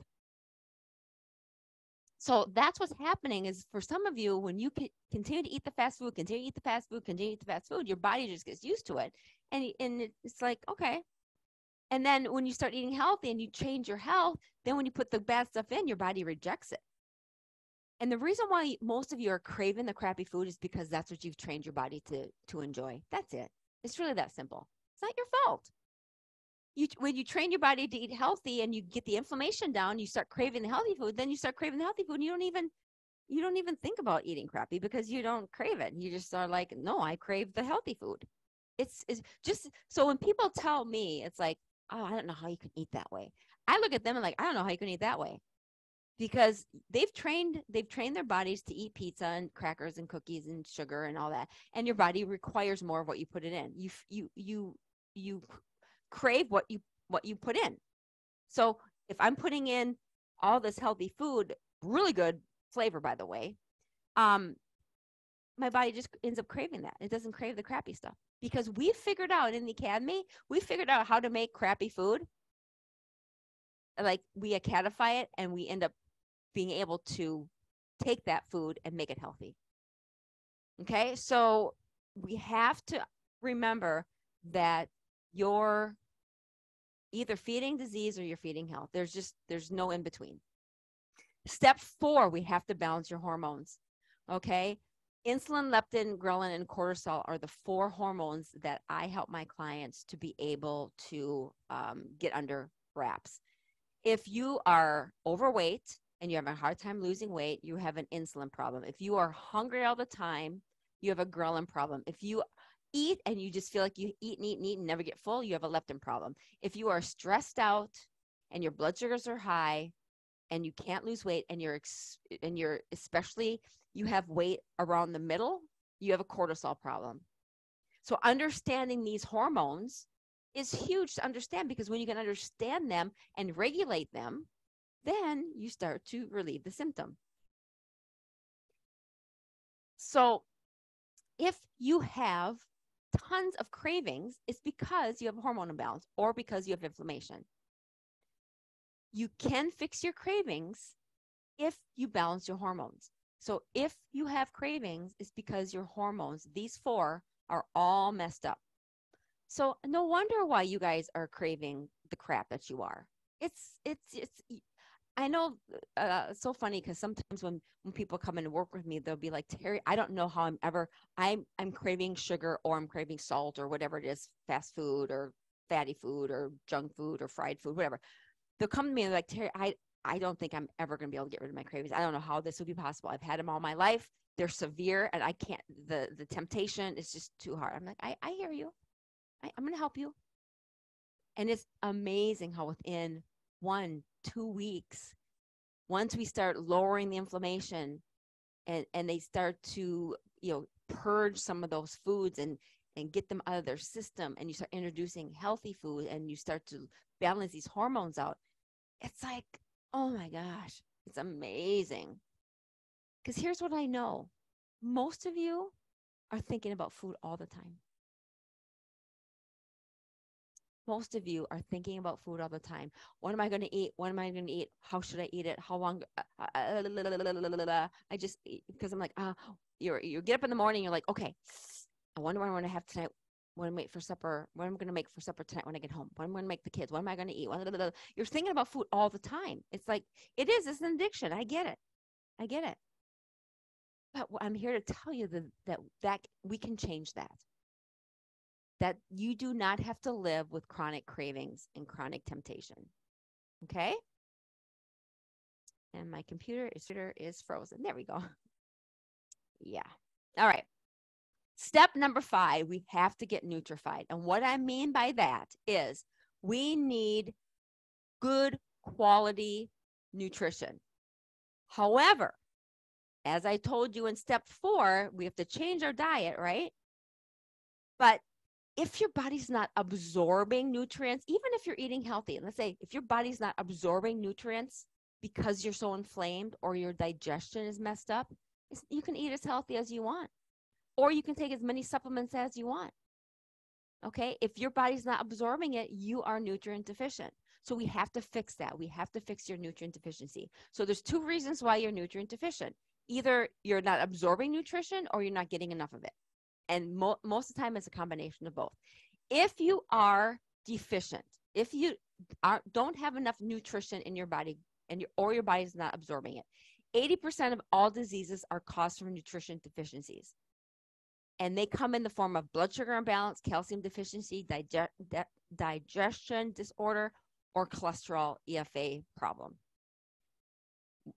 So that's what's happening is, for some of you, when you continue to eat the fast food, your body just gets used to it. And it's like, okay. And then when you start eating healthy and you change your health, then when you put the bad stuff in, your body rejects it. And the reason why most of you are craving the crappy food is because that's what you've trained your body to enjoy. That's it. It's really that simple. It's not your fault. When you train your body to eat healthy and you get the inflammation down, you start craving the healthy food. Then you start craving the healthy food, and you don't even think about eating crappy because you don't crave it. You just are like, no, I crave the healthy food. It's just so when people tell me, it's like, oh, I don't know how you can eat that way. I look at them and like, I don't know how you can eat that way. Because they've trained their bodies to eat pizza and crackers and cookies and sugar and all that, and your body requires more of what you put it in. You crave what you put in. So if I'm putting in all this healthy food, really good flavor, by the way, my body just ends up craving that. It doesn't crave the crappy stuff, because we figured out in the academy, how to make crappy food. Like, we acadify it, and we end up being able to take that food and make it healthy. Okay, so we have to remember that you're either feeding disease or you're feeding health. There's no in between. Step 4, we have to balance your hormones. Okay, insulin, leptin, ghrelin, and cortisol are the 4 hormones that I help my clients to be able to get under wraps. If you are overweight and you have a hard time losing weight, you have an insulin problem. If you are hungry all the time, you have a ghrelin problem. If you eat and you just feel like you eat and never get full, you have a leptin problem. If you are stressed out and your blood sugars are high and you can't lose weight, and you're especially you have weight around the middle, you have a cortisol problem. So understanding these hormones is huge to understand, because when you can understand them and regulate them, then you start to relieve the symptom. So if you have tons of cravings, it's because you have a hormone imbalance or because you have inflammation. You can fix your cravings if you balance your hormones. So if you have cravings, it's because your hormones, these four, are all messed up. So no wonder why you guys are craving the crap that you are. It's I know it's so funny because sometimes when people come in to work with me, they'll be like, Terry, I don't know how I'm craving sugar, or I'm craving salt, or whatever it is, fast food or fatty food or junk food or fried food, whatever. They'll come to me and they're like, Terry, I don't think I'm ever going to be able to get rid of my cravings. I don't know how this would be possible. I've had them all my life. They're severe and I can't, the temptation is just too hard. I'm like, I hear you. I'm going to help you. And it's amazing how within 1-2 weeks, once we start lowering the inflammation and they start to, purge some of those foods and get them out of their system, and you start introducing healthy food and you start to balance these hormones out, it's like, oh my gosh, it's amazing. Because here's what I know. Most of you are thinking about food all the time. Most of you are thinking about food all the time. What am I going to eat? What am I going to eat? How should I eat it? How long? I just, because I'm like, you get up in the morning, you're like, okay, I wonder what I'm going to have tonight. What am I for supper? What am I going to make for supper tonight when I get home? What am I going to make the kids? What am I going to eat? You're thinking about food all the time. It's like, it's an addiction. I get it. But I'm here to tell you that we can change that. That you do not have to live with chronic cravings and chronic temptation. Okay? And my computer is frozen. There we go. Yeah. All right. Step number 5, we have to get nutrified. And what I mean by that is we need good quality nutrition. However, as I told you in step 4, we have to change our diet, right? But if your body's not absorbing nutrients, even if you're eating healthy, and let's say if your body's not absorbing nutrients because you're so inflamed or your digestion is messed up, you can eat as healthy as you want, or you can take as many supplements as you want. Okay? If your body's not absorbing it, you are nutrient deficient. So we have to fix that. We have to fix your nutrient deficiency. So there's 2 reasons why you're nutrient deficient. Either you're not absorbing nutrition or you're not getting enough of it. And most of the time, it's a combination of both. If you are deficient, if you don't have enough nutrition in your body or your body is not absorbing it, 80% of all diseases are caused from nutrition deficiencies. And they come in the form of blood sugar imbalance, calcium deficiency, digestion disorder, or cholesterol EFA problem.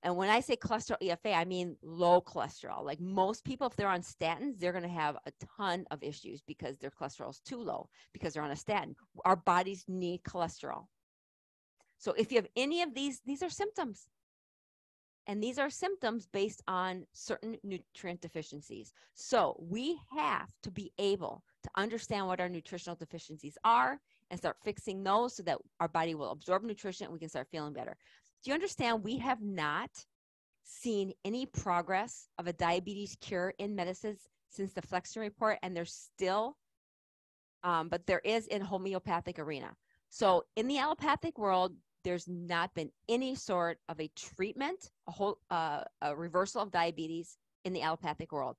And when I say cholesterol EFA, I mean low cholesterol. Like most people, if they're on statins, they're going to have a ton of issues because their cholesterol is too low because they're on a statin. Our bodies need cholesterol. So if you have any of these are symptoms. And these are symptoms based on certain nutrient deficiencies. So we have to be able to understand what our nutritional deficiencies are and start fixing those so that our body will absorb nutrition and we can start feeling better. Do you understand we have not seen any progress of a diabetes cure in medicine since the Flexner report, and there's still, but there is in homeopathic arena. So in the allopathic world, there's not been any sort of a treatment, a reversal of diabetes in the allopathic world.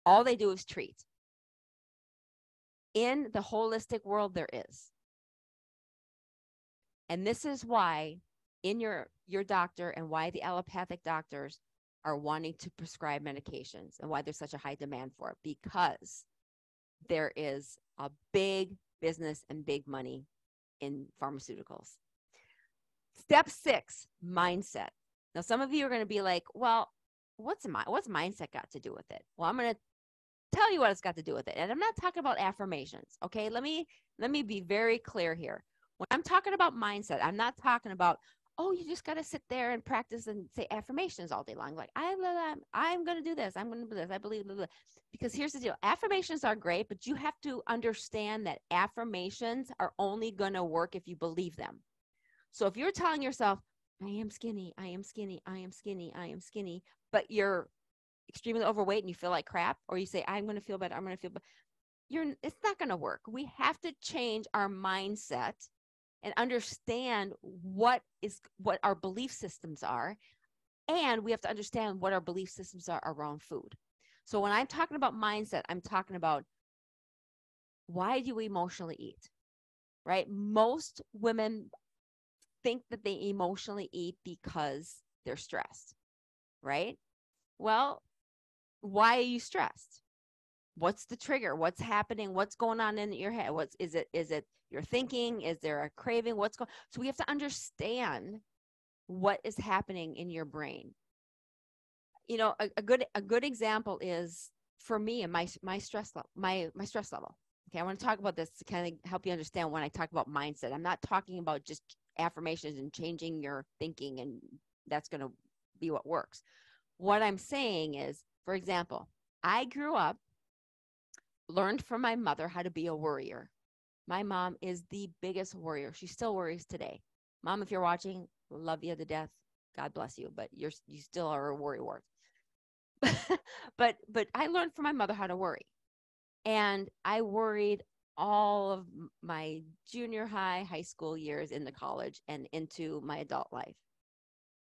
All they do is treat. In the holistic world, there is. And this is why in your doctor and why the allopathic doctors are wanting to prescribe medications and why there's such a high demand for it, because there is a big business and big money in pharmaceuticals. Step 6, mindset. Now, some of you are going to be like, well, what's mindset got to do with it? Well, I'm going to tell you what it's got to do with it. And I'm not talking about affirmations. Okay. Let me be very clear here. When I'm talking about mindset, I'm not talking about, oh, you just got to sit there and practice and say affirmations all day long. Like, I'm going to do this. I'm going to do this. I believe, blah, blah. Because here's the deal. Affirmations are great, but you have to understand that affirmations are only going to work if you believe them. So if you're telling yourself, I am skinny, I am skinny, I am skinny, I am skinny, but you're extremely overweight and you feel like crap, or you say, I'm going to feel better, I'm going to feel better, it's not going to work. We have to change our mindset and understand what our belief systems are And we have to understand what our belief systems are around food. So when I'm talking about mindset, I'm talking about, why do we emotionally eat, right? Most women think that they emotionally eat because they're stressed, right? Well, why are you stressed? What's the trigger? What's happening? What's going on in your head? Is it your thinking? Is there a craving? So we have to understand what is happening in your brain. A good example is, for me, and my stress level, my stress level. Okay, I want to talk about this to kind of help you understand when I talk about mindset. I'm not talking about just affirmations and changing your thinking, and that's going to be what works. What I'm saying is, for example, I grew up, learned from my mother how to be a worrier. My mom is the biggest worrier. She still worries today. Mom, if you're watching, love you to death. God bless you, but you still are a worry wart. but I learned from my mother how to worry. And I worried all of my junior high school years into college and into my adult life.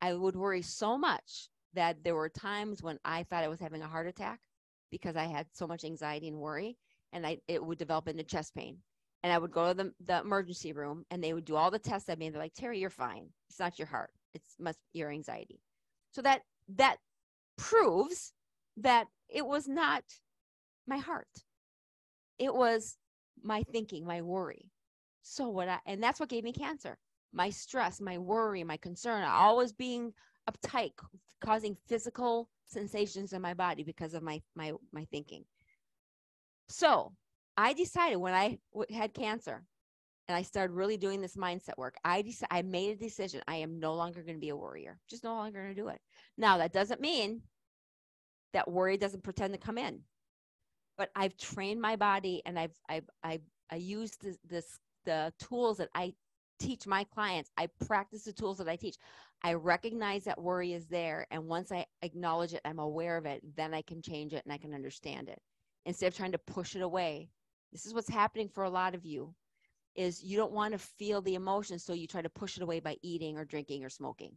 I would worry so much that there were times when I thought I was having a heart attack because I had so much anxiety and worry, and it would develop into chest pain. And I would go to the emergency room, and they would do all the tests on me. And they're like, Terry, you're fine. It's not your heart. It's your anxiety. So that proves that it was not my heart. It was my thinking, my worry. And that's what gave me cancer. My stress, my worry, my concern, always being uptight, causing physical sensations in my body because of my thinking. So I decided when I had cancer and I started really doing this mindset work, I made a decision. I am no longer going to be a worrier. Just no longer going to do it. Now, that doesn't mean that worry doesn't pretend to come in. But I've trained my body, and I use the tools that I teach my clients. I practice the tools that I teach. I recognize that worry is there, and once I acknowledge it, I'm aware of it, then I can change it and I can understand it. Instead of trying to push it away. This is what's happening for a lot of you, is you don't want to feel the emotion, so you try to push it away by eating or drinking or smoking.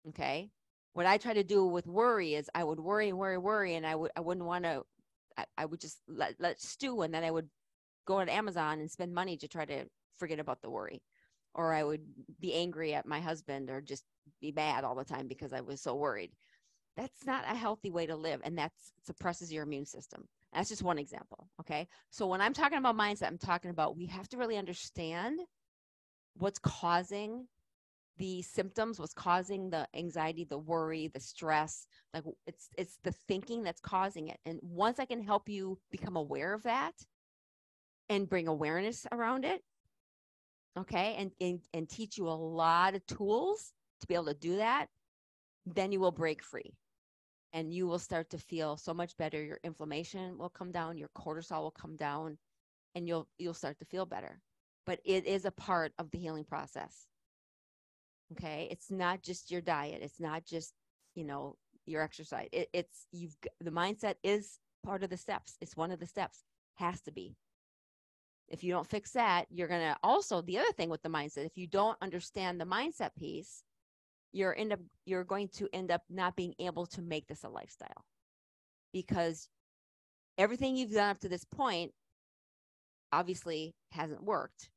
Okay? What I try to do with worry is I would worry, and I wouldn't want to. I would just let stew, and then I would go on Amazon and spend money to try to forget about the worry. Or I would be angry at my husband or just be bad all the time because I was so worried. That's not a healthy way to live, and that suppresses your immune system. That's just one example, okay? So when I'm talking about mindset, I'm talking about we have to really understand what's causing the symptoms, what's causing the anxiety, the worry, the stress. Like it's the thinking that's causing it. And once I can help you become aware of that and bring awareness around it, okay, and teach you a lot of tools to be able to do that, then you will break free. And you will start to feel so much better. Your inflammation will come down, your cortisol will come down, and you'll start to feel better. But it is a part of the healing process. Okay, it's not just your diet. It's not just, your exercise. The mindset is part of the steps. It's one of the steps. Has to be. If you don't fix that, you're going to also, the other thing with the mindset, if you don't understand the mindset piece, you're going to end up not being able to make this a lifestyle, because everything you've done up to this point obviously hasn't worked.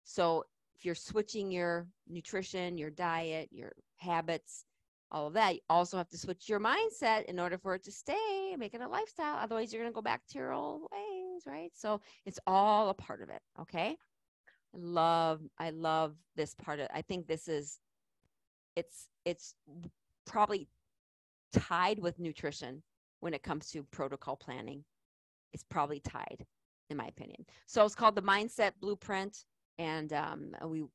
So if you're switching your nutrition, your diet, your habits, all of that, you also have to switch your mindset in order for it to stay, make it a lifestyle. Otherwise, you're going to go back to your old ways, right? So it's all a part of it, okay? I love this part of it. I think this is, it's probably tied with nutrition when it comes to protocol planning. It's probably tied, in my opinion. So it's called the Mindset Blueprint. And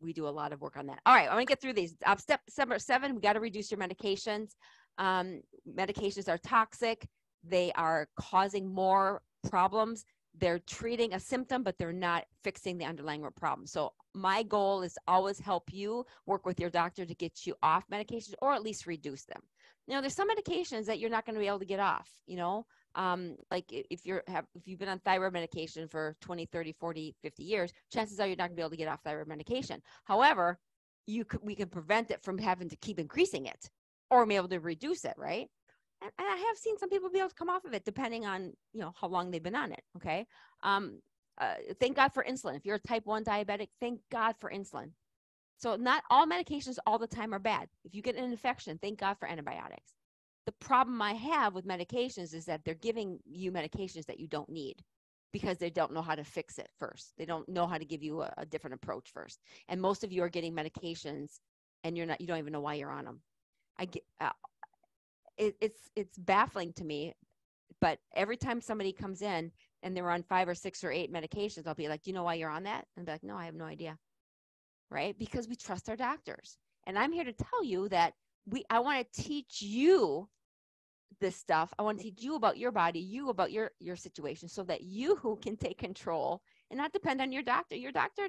we do a lot of work on that. All right, I'm going to get through these. Step number 7, we got to reduce your medications. Medications are toxic. They are causing more problems. They're treating a symptom, but they're not fixing the underlying problem. So my goal is to always help you work with your doctor to get you off medications, or at least reduce them. There's some medications that you're not going to be able to get off, like if you've been on thyroid medication for 20, 30, 40, 50 years, chances are you're not gonna be able to get off thyroid medication. However, we can prevent it from having to keep increasing it. or be able to reduce it, right? And I have seen some people be able to come off of it depending on, how long they've been on it. Okay. Um, thank God for insulin. If you're a type 1 diabetic, thank God for insulin. So not all medications all the time are bad. If you get an infection, thank God for antibiotics. The problem I have with medications is that they're giving you medications that you don't need because they don't know how to fix it first. They don't know how to give you a different approach first. And most of you are getting medications and you don't even know why you're on them. It's baffling to me, but every time somebody comes in and they're on 5 or 6 or 8 medications, I'll be like, do you know why you're on that? And I'll be like, no, I have no idea. Right? Because we trust our doctors. And I'm here to tell you that I want to teach you this stuff. I want to teach you about your body, you about your situation, so that you can take control and not depend on your doctor. Your doctor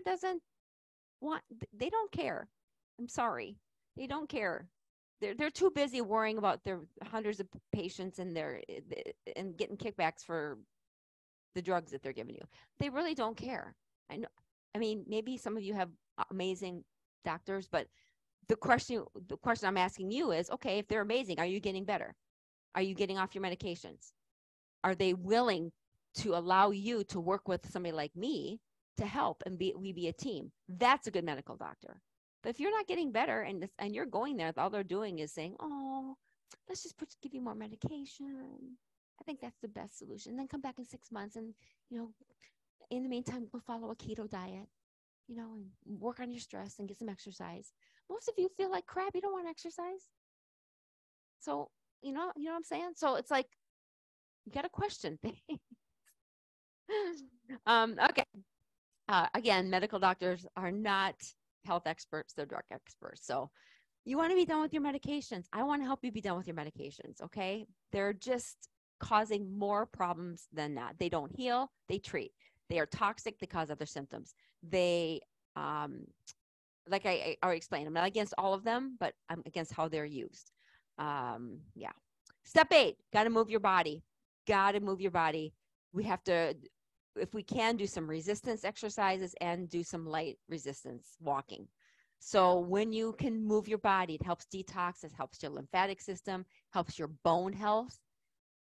they don't care. I'm sorry. They don't care. They're too busy worrying about their hundreds of patients and getting kickbacks for the drugs that they're giving you. They really don't care. I mean, maybe some of you have amazing doctors, but the question I'm asking you is, okay, if they're amazing, are you getting better? Are you getting off your medications? Are they willing to allow you to work with somebody like me to help and we be a team? That's a good medical doctor. But if you're not getting better and you're going there, all they're doing is saying, oh, let's just give you more medication. I think that's the best solution. And then come back in 6 months and, in the meantime, we'll follow a keto diet, and work on your stress and get some exercise. Most of you feel like crap. You don't want to exercise. So, you know what I'm saying? So it's like, you got to question things. Okay. Again, medical doctors are not health experts. They're drug experts. So you want to be done with your medications. I want to help you be done with your medications. Okay. They're just causing more problems than not. They don't heal. They treat. They are toxic. They cause other symptoms. They, like I already explained, I'm not against all of them, but I'm against how they're used. Yeah. Step 8, got to move your body. Got to move your body. We have to, if we can, do some resistance exercises and do some light resistance walking. So when you can move your body, it helps detox, it helps your lymphatic system, helps your bone health.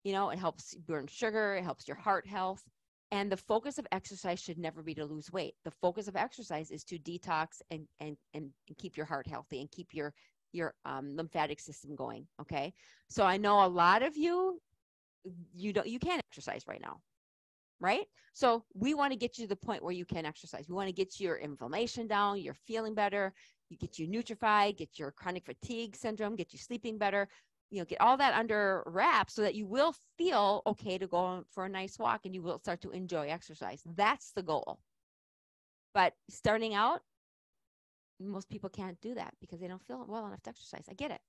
It helps burn sugar, it helps your heart health. And the focus of exercise should never be to lose weight. The focus of exercise is to detox and keep your heart healthy and keep your lymphatic system going. Okay. So I know a lot of you can't exercise right now. Right. So we want to get you to the point where you can exercise. We want to get your inflammation down. You're feeling better. You get you nutrified, get your chronic fatigue syndrome, get you sleeping better, get all that under wraps so that you will feel okay to go for a nice walk and you will start to enjoy exercise. That's the goal. But starting out, most people can't do that because they don't feel well enough to exercise. I get it.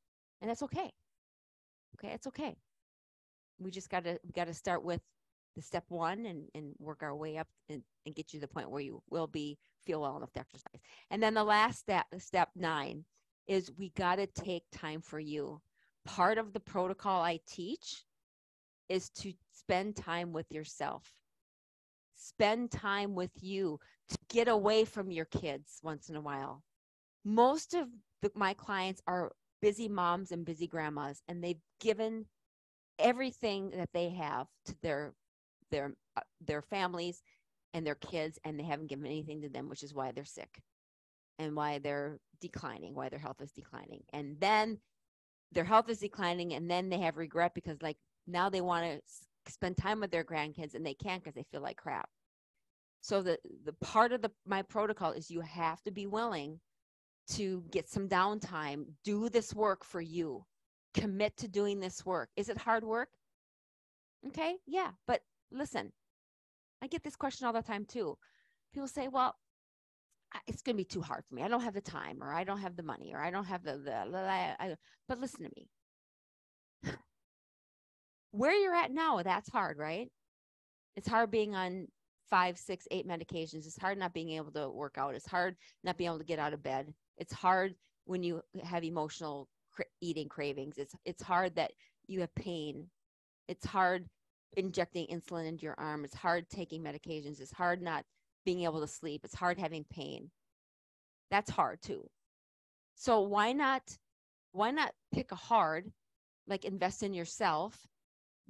And that's okay. Okay. It's okay. We just got to start with the step 1 and work our way up and get you to the point where you will feel well enough to exercise. And then the last step 9 is we got to take time for you. Part of the protocol I teach is to spend time with yourself. Spend time with you, to get away from your kids once in a while. Most of my clients are busy moms and busy grandmas, and they've given everything that they have to their families and their kids, and they haven't given anything to them, which is why they're sick and why they're declining, why their health is declining. And then their health is declining, and then they have regret because now they want to spend time with their grandkids and they can't because they feel like crap. So the part of my protocol is you have to be willing to get some downtime, do this work for you, commit to doing this work. Is it hard work? Okay. Yeah. But listen, I get this question all the time too. People say, well, it's going to be too hard for me. I don't have the time, or I don't have the money, or I don't have but listen to me. Where you're at now, that's hard, right? It's hard being on 5, 6, 8 medications. It's hard not being able to work out. It's hard not being able to get out of bed. It's hard when you have emotional eating cravings. It's hard that you have pain. It's hard injecting insulin into your arm. It's hard taking medications. It's hard not being able to sleep. It's hard having pain. That's hard too. So why not why not pick a hard, like invest in yourself,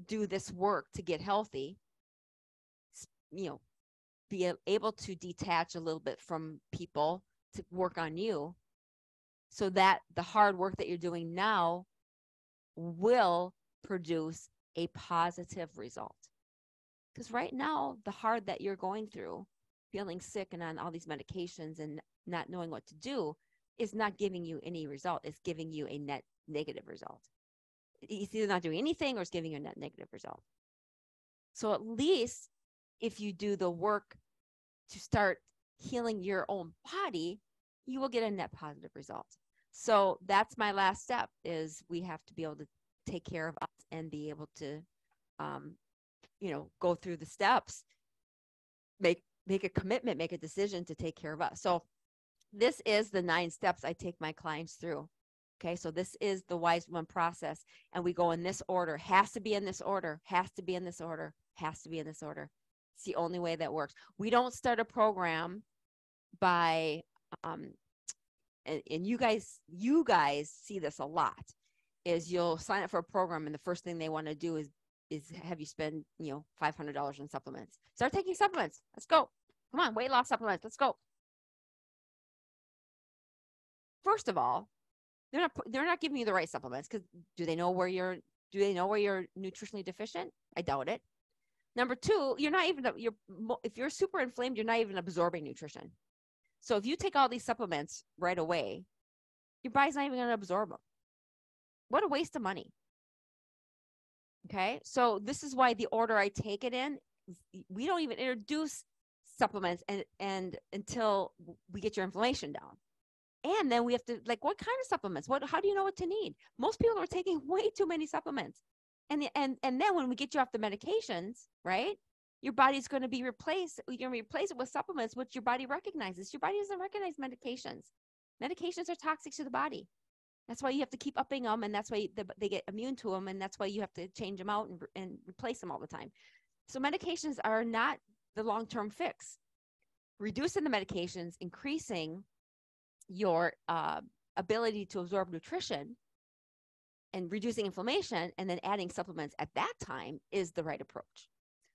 do this work to get healthy, you know, be able to detach a little bit from people to work on you, so that the hard work that you're doing now will produce a positive result. Because right now, the hard that you're going through, feeling sick and on all these medications and not knowing what to do, is not giving you any result. It's giving you a net negative result. It's either not doing anything or it's giving you a net negative result. So at least if you do the work to start healing your own body, you will get a net positive result. So that's my last step, is we have to be able to take care of us and be able to, go through the steps, make a commitment, make a decision to take care of us. So this is the 9 steps I take my clients through. Okay, so this is the Wise Woman process, and we go in this order. Has to be in this order, has to be in this order, has to be in this order. It's the only way that works. We don't start a program by, and you guys see this a lot, is you'll sign up for a program and the first thing they want to do is have you spend, $500 on supplements. Start taking supplements. Let's go. Come on, weight loss supplements. Let's go. First of all, they're not giving you the right supplements, because do they know where you're nutritionally deficient? I doubt it. Number 2, if you're super inflamed, you're not even absorbing nutrition. So if you take all these supplements right away, your body's not even going to absorb them. What a waste of money. Okay, so this is why the order I take it in, we don't even introduce supplements and until we get your inflammation down. And then we have to, like, what kind of supplements? How do you know what to need? Most people are taking way too many supplements. And then when we get you off the medications, right, your body's going to be replaced. You're going to replace it with supplements, which your body recognizes. Your body doesn't recognize medications. Medications are toxic to the body. That's why you have to keep upping them, and that's why they get immune to them, and that's why you have to change them out and replace them all the time. So medications are not the long-term fix. Reducing the medications, increasing your ability to absorb nutrition, and reducing inflammation, and then adding supplements at that time is the right approach.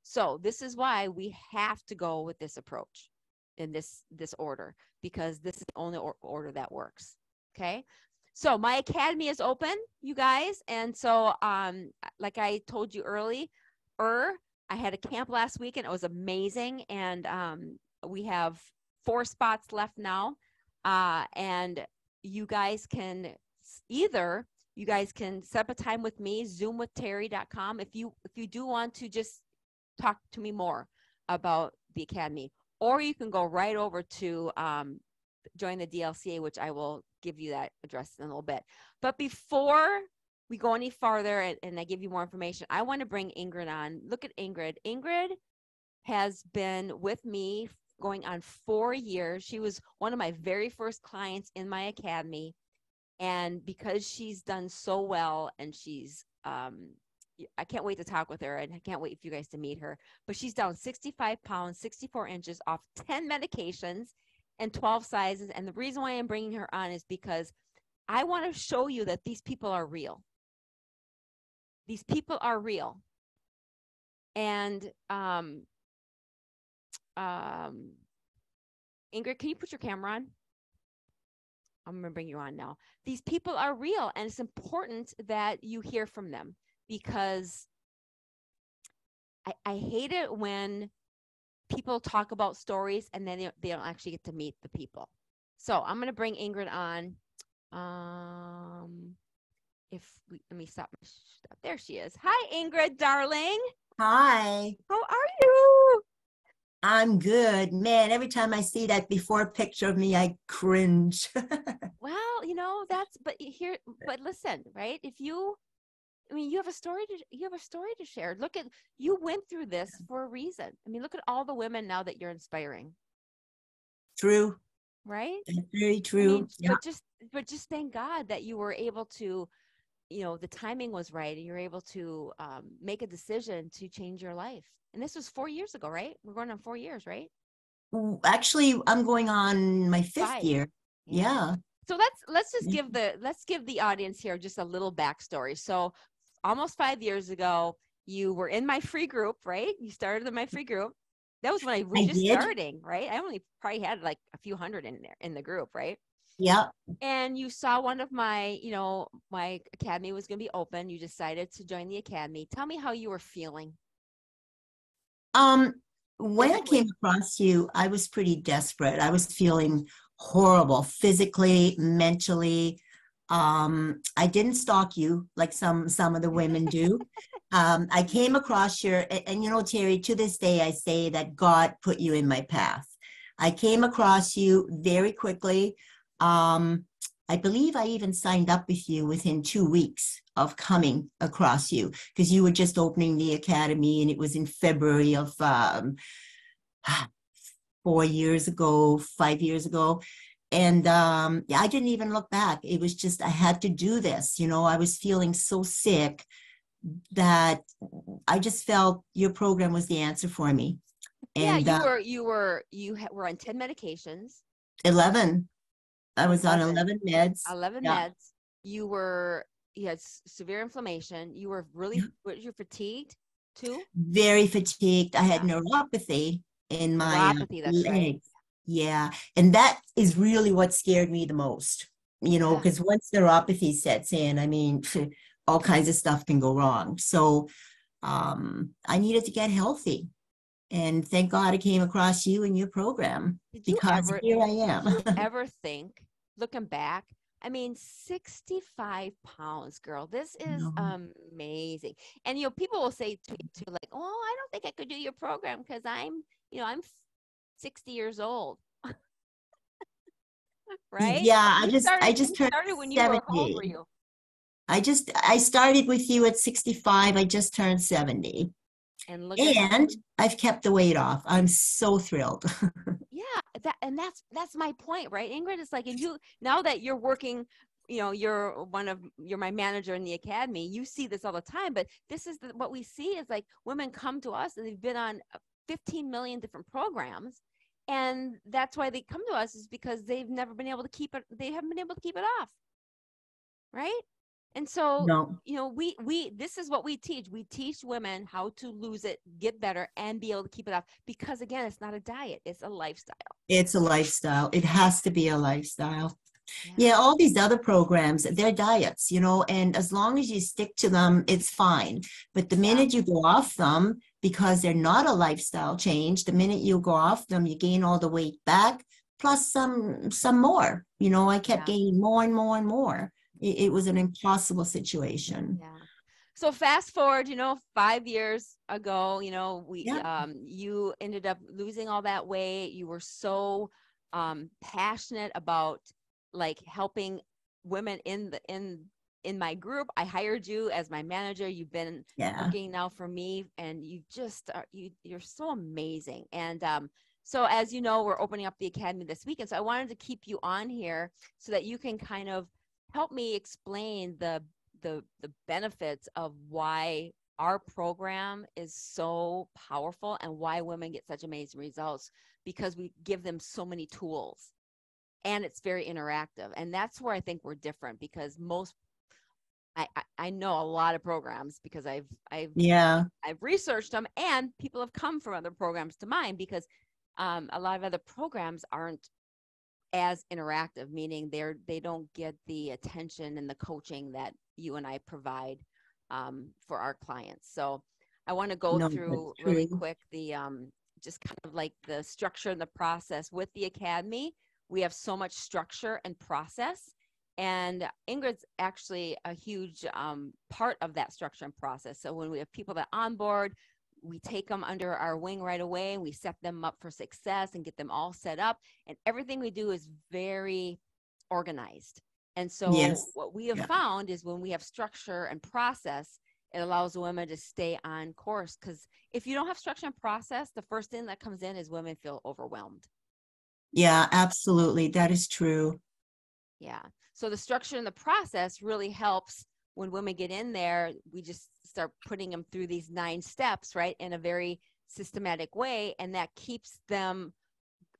So this is why we have to go with this approach in this order, because this is the only order that works. Okay. So my academy is open, you guys. And so, like I told you earlier, I had a camp last week and it was amazing. And we have 4 spots left now. And you guys can set up a time with me, zoomwithterry.com. If you do want to just talk to me more about the academy, or you can go right over to join the DLCA, which I will give you that address in a little bit. But before we go any farther and I give you more information, I want to bring Ingrid on. Look at Ingrid. Ingrid has been with me going on 4 years. She was one of my very first clients in my academy. And because she's done so well, and she's, I can't wait to talk with her, and I can't wait for you guys to meet her. But she's down 65 pounds, 64 inches off 10 medications and 12 sizes. And the reason why I'm bringing her on is because I want to show you that these people are real. These people are real. And Ingrid, can you put your camera on? I'm going to bring you on now. These people are real, and it's important that you hear from them, because I hate it when people talk about stories and then they don't actually get to meet the people. So I'm going to bring Ingrid on. Let me stop my stuff. There she is. Hi, Ingrid, darling. Hi. How are you? I'm good. Man, every time I see that before picture of me, I cringe. Well, but listen, right? You have a story to share. Look at, you went through this for a reason. I mean, look at all the women now that you're inspiring. True. Right? That's very true. I mean, yeah. But just thank God that you were able to, the timing was right, and you're able to make a decision to change your life. And this was 4 years ago, right? We're going on 4 years, right? Actually, I'm going on my 5th year. Yeah. So let's give the audience here just a little backstory. So almost 5 years ago, you were in my free group, right? You started in my free group. That was when I was I just did. starting, right? I only probably had like a few hundred in there in the group, right? Yeah. And you saw one of my, my academy was going to be open. You decided to join the academy. Tell me how you were feeling Um, when I came physically. across you, I was pretty desperate. I was feeling horrible physically, mentally. I didn't stalk you like some of the women do. I came across your, and you know, Terry, to this day, I say that God put you in my path. I came across you very quickly. Um, I believe I even signed up with you within 2 weeks of coming across you because you were just opening the academy and it was in February of 4 years ago, 5 years ago. And yeah, I didn't even look back. It was just, I had to do this. You know, I was feeling so sick that I just felt your program was the answer for me. Yeah, And were on 10 medications, 11, I was on 11, 11 meds. 11 Yeah. meds. You had severe inflammation. You were really, you fatigued too? Very fatigued. I had Yeah. neuropathy in my Neuropathy, that's right. legs. Yeah. And that is really what scared me the most, you know, Yeah. because once neuropathy sets in, I mean, all kinds of stuff can go wrong. So I needed to get healthy. And thank God I came across you and your program because here I Did am. you ever think, looking back, I mean, 65 pounds, girl, this is No. amazing. And, people will say to me too, like, oh, I don't think I could do your program because I'm 60 years old, right? Yeah, You I started, just you turned started when you were, how old were 70. you? I started with you at 65. I just turned 70. And look at how, And I've kept the weight off. I'm so thrilled. yeah, that's my point, right, Ingrid? It's like, and now that you're working, you're my manager in the academy. You see this all the time, but this is what we see is like women come to us and they've been on 15 million different programs, and that's why they come to us is because they've never been able to keep it. They haven't been able to keep it off, right? And so, No, we this is what we teach. We teach women how to lose it, get better, and be able to keep it off. Because again, it's not a diet; it's a lifestyle. it's a lifestyle. It has to be a lifestyle. Yeah, Yeah, all these other programs, they're diets, you know, and as long as you stick to them, it's fine. But the yeah, minute you go off them, because they're not a lifestyle change, the minute you go off them, you gain all the weight back, plus some more. You know, I kept yeah, gaining more and more and more. It was an impossible situation. yeah. So fast forward, 5 years ago, we Yeah. you ended up losing all that weight. You were so passionate about like helping women in my group. I hired you as my manager. You've been Yeah. working now for me, and you just you're so amazing. And so as you know, we're opening up the academy this weekend. So I wanted to keep you on here so that you can kind of help me explain the benefits of why our program is so powerful and why women get such amazing results, because we give them so many tools and it's very interactive. And that's where I think we're different, because I know a lot of programs because Yeah. I've researched them, and people have come from other programs to mine because a lot of other programs aren't as interactive, meaning they don't get the attention and the coaching that you and I provide for our clients. So I want to go No, that's through really true. quick the just kind of like the structure and the process with the academy. We have so much structure and process, and Ingrid's actually a huge part of that structure and process. So when we have people that onboard, we take them under our wing right away and we set them up for success and get them all set up, and everything we do is very organized. And so Yes. what we have Yeah. found is when we have structure and process, it allows women to stay on course, because if you don't have structure and process, the first thing that comes in is women feel overwhelmed. Yeah, absolutely. That is true. Yeah. So the structure and the process really helps when women get in there. We just start putting them through these 9 steps, right, in a very systematic way. And that keeps them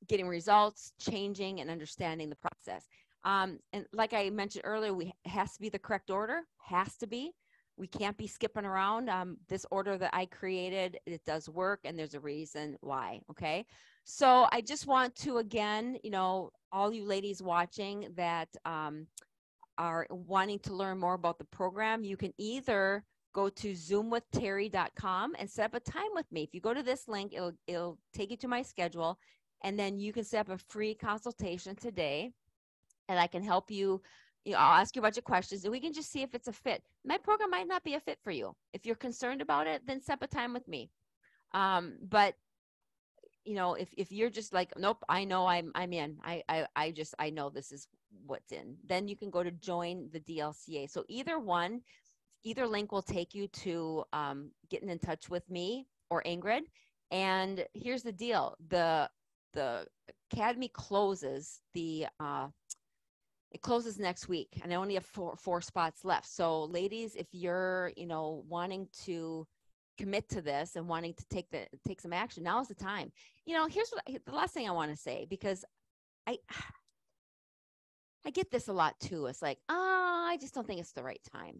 getting results, changing, and understanding the process. And like I mentioned earlier, it has to be the correct order, has to be. We can't be skipping around. This order that I created, it does work, and there's a reason why. Okay. So I just want to, again, all you ladies watching that are wanting to learn more about the program, you can either go to zoomwithterry.com and set up a time with me. If you go to this link, it'll take you to my schedule, and then you can set up a free consultation today, and I can help you. I'll ask you a bunch of questions, and we can just see if it's a fit. My program might not be a fit for you. If you're concerned about it, then set up a time with me. But if you're just like, nope, I know I'm in. I know this is what's in. Then you can go to join the DLCA. So either link will take you to getting in touch with me or Ingrid. And here's the deal: the academy closes it closes next week, and I only have four spots left. So ladies, if you're wanting to commit to this and wanting to take some action, now is the time. Here's the last thing I want to say, because I get this a lot too. It's like, I just don't think it's the right time.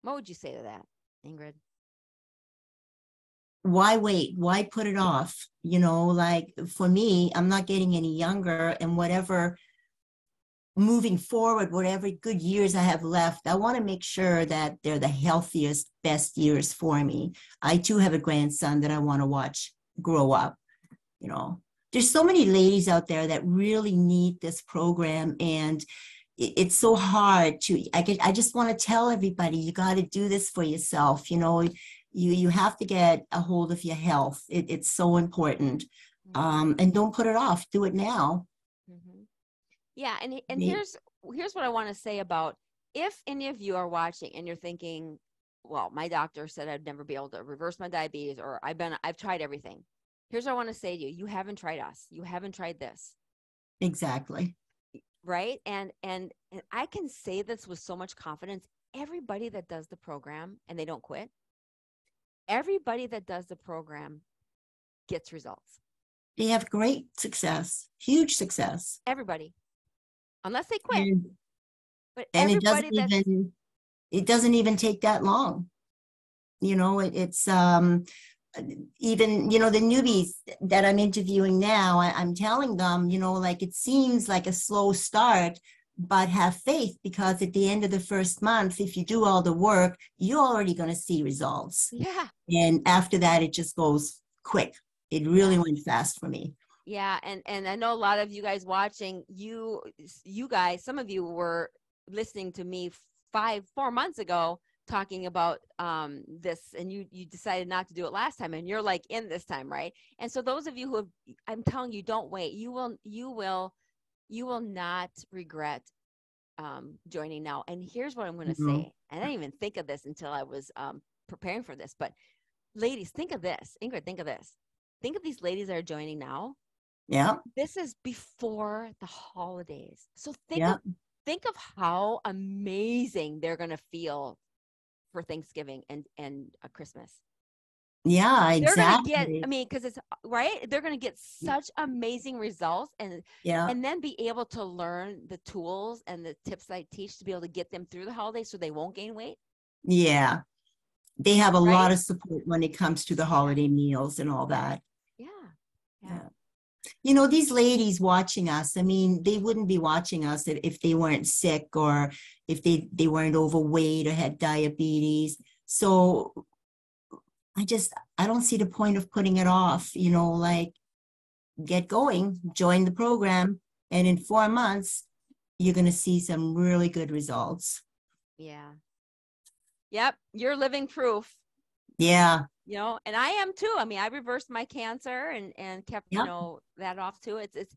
What would you say to that, Ingrid? Why wait? Why put it off? Like for me, I'm not getting any younger, and whatever moving forward, whatever good years I have left, I want to make sure that they're the healthiest, best years for me. I too have a grandson that I want to watch grow up. There's so many ladies out there that really need this program, and it's so hard I just want to tell everybody, you got to do this for yourself. You have to get a hold of your health. It's so important. And don't put it off. Do it now. Mm-hmm. Yeah. And here's what I want to say about, if any of you are watching and you're thinking, well, my doctor said I'd never be able to reverse my diabetes, or I've tried everything. Here's what I want to say to you. You haven't tried us. You haven't tried this. Exactly. Right. And I can say this with so much confidence. Everybody that does the program and they don't quit, everybody that does the program gets results. They have great success, huge success. Everybody, unless they quit. But and everybody it doesn't even take that long. It's even, the newbies that I'm interviewing now, I'm telling them, like, it seems like a slow start, but have faith, because at the end of the first month, if you do all the work, you're already going to see results. Yeah. And after that, it just goes quick. It really went fast for me. Yeah. And I know a lot of you guys watching, you guys, some of you were listening to me 4 months ago talking about this, and you decided not to do it last time, and you're like in this time, right? And so those of you who have, I'm telling you, don't wait. You will not regret joining now. And here's what I'm going to say. And I didn't even think of this until I was preparing for this, but ladies, think of this. Ingrid, think of this. Think of these ladies that are joining now. Yeah. This is before the holidays. So think of how amazing they're going to feel for Thanksgiving and Christmas. Yeah, exactly. They're going to get, because it's right. They're going to get such amazing results, and then be able to learn the tools and the tips I teach to be able to get them through the holidays so they won't gain weight. Yeah. They have a lot of support when it comes to the holiday meals and all that. Yeah. These ladies watching us, they wouldn't be watching us if they weren't sick, or if they weren't overweight or had diabetes. So I don't see the point of putting it off, like, get going, join the program, and in 4 months, you're going to see some really good results. Yeah. Yep. You're living proof. Yeah. And I am too. I reversed my cancer and kept, that off too. It's,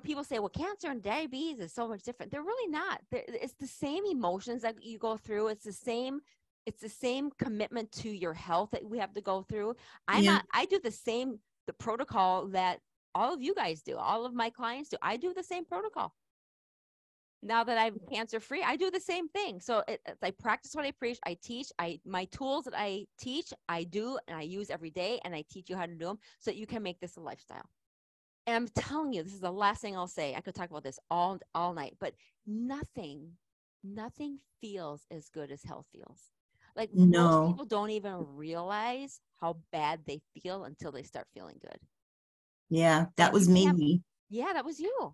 people say, well, cancer and diabetes is so much different. They're really not. It's the same emotions that you go through. It's the same commitment to your health that we have to go through. I do the protocol that all of you guys do. All of my clients do. I do the same protocol. Now that I'm cancer free, I do the same thing. So I practice what I preach. I teach. My tools that I teach, I do, and I use every day, and I teach you how to do them so that you can make this a lifestyle. And I'm telling you, this is the last thing I'll say. I could talk about this all night, but nothing feels as good as health feels. Like most No. people don't even realize how bad they feel until they start feeling good. Yeah, that And was you can't, me. yeah, that was you.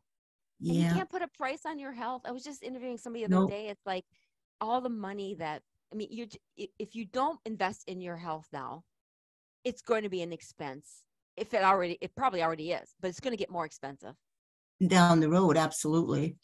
And you Yeah. can't put a price on your health. I was just interviewing somebody the other No. day. It's like all the money that, I mean, if you don't invest in your health now, it's going to be an expense. It probably already is, but it's going to get more expensive. Down the road, absolutely.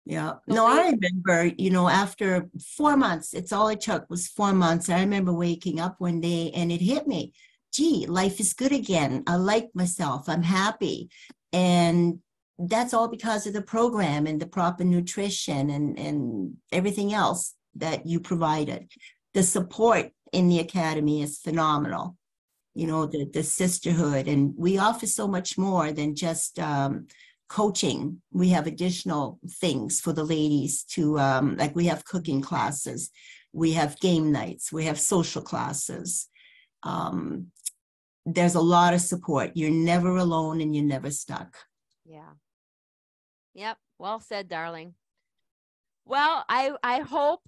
Yeah. So No, I remember, after 4 months, it's all it took was 4 months. I remember waking up one day and it hit me. Gee, life is good again. I like myself. I'm happy. And that's all because of the program and the proper nutrition and everything else that you provided. The support in the academy is phenomenal. The sisterhood, and we offer so much more than just coaching. We have additional things for the ladies to, like we have cooking classes, we have game nights, we have social classes. There's a lot of support. You're never alone and you're never stuck. yeah. Yep. Well said, darling. Well, I hope,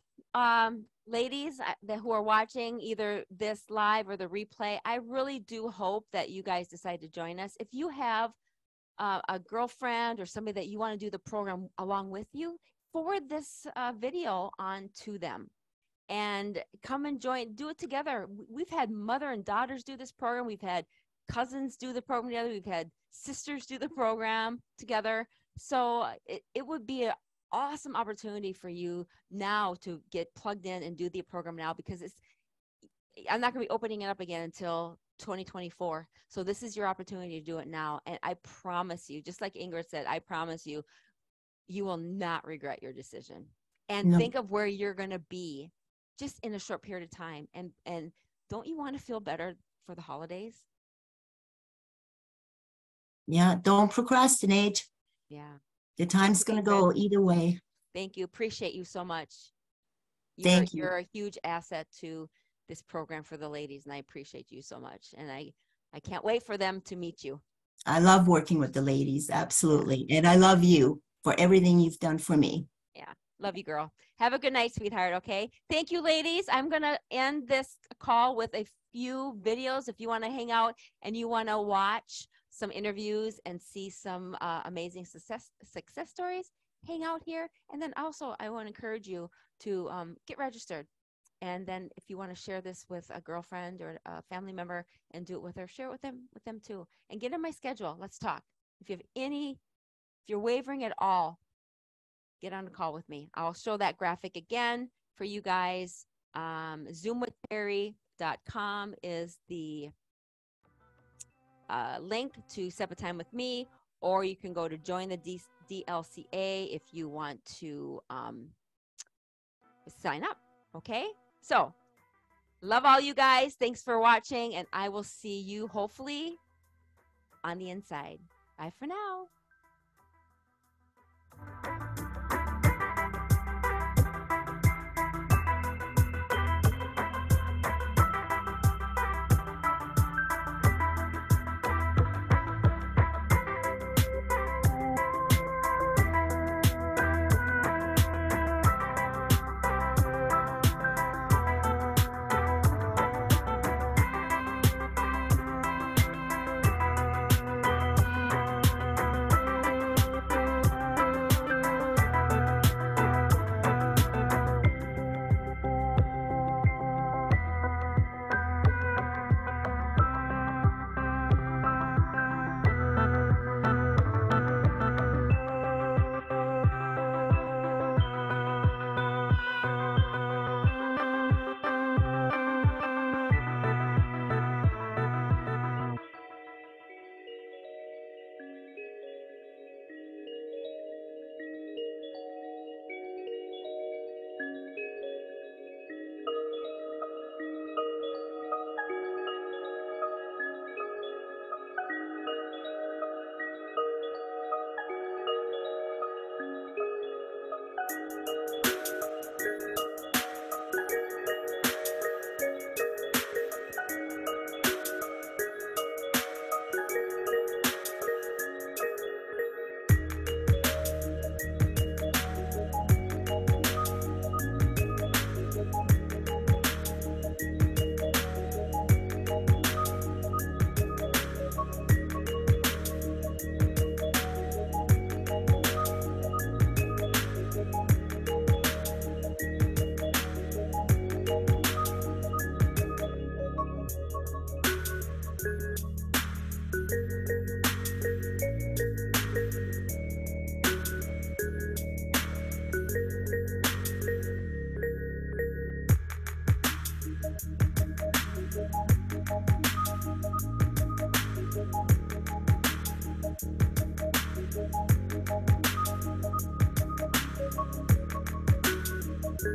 ladies who are watching either this live or the replay, I really do hope that you guys decide to join us. If you have a girlfriend or somebody that you want to do the program along with you, forward this video on to them and come and join, do it together. We've had mother and daughters do this program. We've had cousins do the program together. We've had sisters do the program together. So it would be an awesome opportunity for you now to get plugged in and do the program now, because I'm not going to be opening it up again until 2024. So this is your opportunity to do it now. And I promise you, just like Ingrid said, I promise you, you will not regret your decision. And No. think of where you're going to be just in a short period of time. And don't you want to feel better for the holidays? Yeah, don't procrastinate. Yeah. The time's going to go either way. Thank you. Appreciate you so much. Thank you. You're a huge asset to this program for the ladies, and I appreciate you so much. And I can't wait for them to meet you. I love working with the ladies, absolutely. Yeah. And I love you for everything you've done for me. Yeah. Love you, girl. Have a good night, sweetheart. Okay. Thank you, ladies. I'm going to end this call with a few videos. If you want to hang out and you want to watch some interviews and see some amazing success stories, hang out here. And then also, I want to encourage you to get registered. And then if you want to share this with a girlfriend or a family member and do it with her, share it with them too. And get in my schedule. Let's talk. If you're wavering at all, get on a call with me. I'll show that graphic again for you guys. Zoomwithterry.com is the link to set a time with me, or you can go to join the DLCA if you want to sign up. Okay. So love all you guys. Thanks for watching, and I will see you hopefully on the inside. Bye for now. Hi,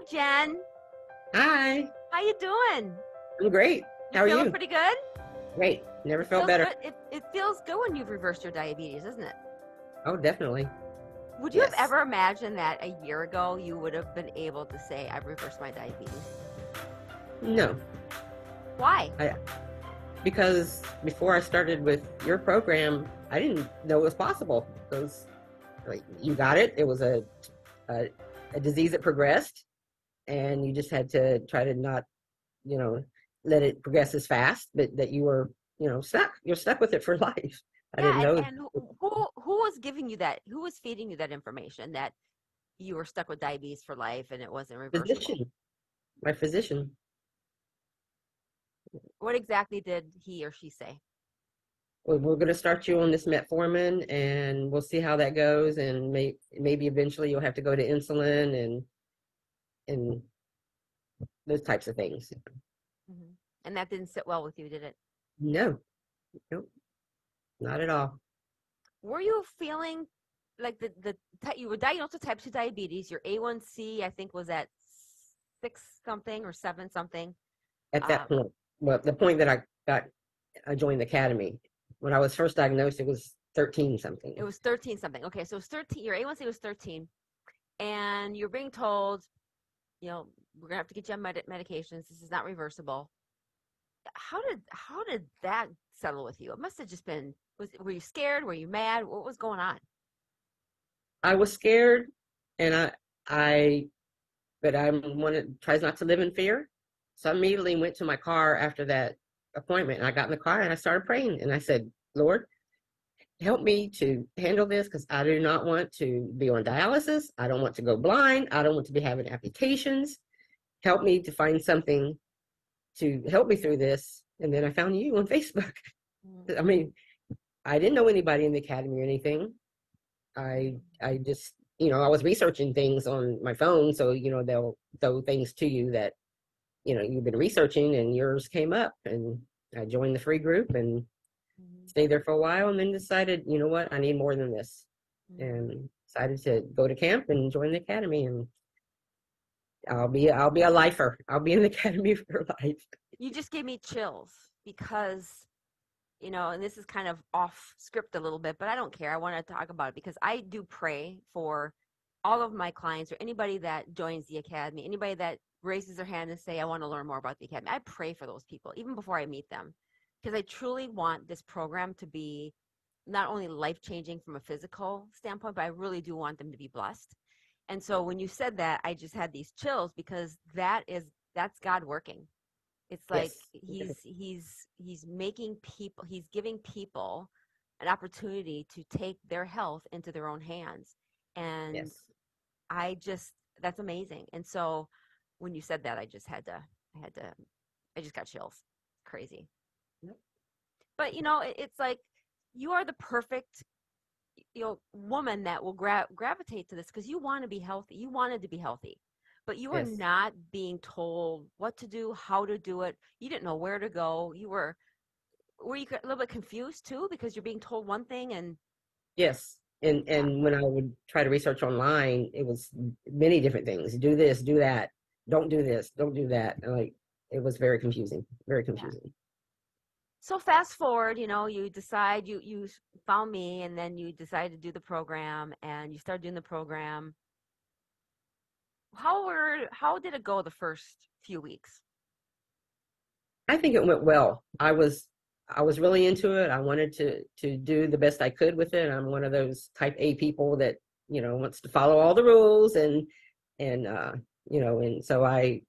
Jen. Hi, How you doing? I'm great. How are feeling you? pretty good? Great. Never felt Feels better. good. It feels good when you've reversed your diabetes, isn't it? Oh, definitely. Would you have Yes. ever imagined that a year ago you would have been able to say, I've reversed my diabetes? No, Why? because before I started with your program, I didn't know it was possible. Because like, you got it. It was a disease that progressed, and you just had to try to not, you know, let it progress as fast, but that you were, stuck. You're stuck with it for life. I didn't Yeah, know. and who was giving you that? Who was feeding you that information that you were stuck with diabetes for life and it wasn't reversible? Physician, my physician. What exactly did he or she say? We're going to start you on this metformin, and we'll see how that goes. And maybe eventually you'll have to go to insulin and those types of things. Hmm. And that didn't sit well with you, did it? No, nope, not at all. Were you feeling like you were diagnosed with type 2 diabetes? Your A1C, I think, was at 6 something or 7 something. At that point, well, the point that I joined the academy. When I was first diagnosed, it was 13 something. It was 13 something. Okay, so it's 13. Your A1C was 13, and you're being told, we're gonna have to get you on medications. This is not reversible. How did that settle with you? It must have just been. Were you scared? Were you mad? What was going on? I was scared, and but I'm one that tries not to live in fear. So I immediately went to my car after that appointment, and I got in the car and I started praying, and I said, Lord, help me to handle this, because I do not want to be on dialysis. I don't want to go blind. I don't want to be having amputations. Help me to find something to help me through this. And then I found you on Facebook. I mean, I didn't know anybody in the academy or anything. I just, I was researching things on my phone, so they'll throw things to you that you've been researching, and yours came up, and I joined the free group and stayed there for a while, and then decided, you know what, I need more than this, and decided to go to camp and join the academy, and I'll be a lifer. I'll be in the academy for life. You just gave me chills because, and this is kind of off script a little bit, but I don't care. I want to talk about it because I do pray for all of my clients or anybody that joins the academy, anybody that raises their hand and say, I want to learn more about the academy. I pray for those people even before I meet them because I truly want this program to be not only life-changing from a physical standpoint, but I really do want them to be blessed. And so when you said that, I just had these chills because that's God working. It's like Yes. he's making people, he's giving people an opportunity to take their health into their own hands. And Yes. that's amazing. And so when you said that, I just got chills. Crazy. Yep. But it's like you are the perfect woman that will gravitate to this because you want to be healthy. You wanted to be healthy, but you were Yes. not being told what to do, how to do it. You didn't know where to go. Were you a little bit confused too because you're being told one thing and Yes. And when I would try to research online, it was many different things. Do this, do that. Don't do this, don't do that. And it was very confusing. Very yeah. confusing. So fast forward, you decide you found me, and then you decided to do the program, and you started doing the program. How did it go the first few weeks? I think it went well. I was really into it. I wanted to do the best I could with it. I'm one of those type A people that, wants to follow all the rules and and so I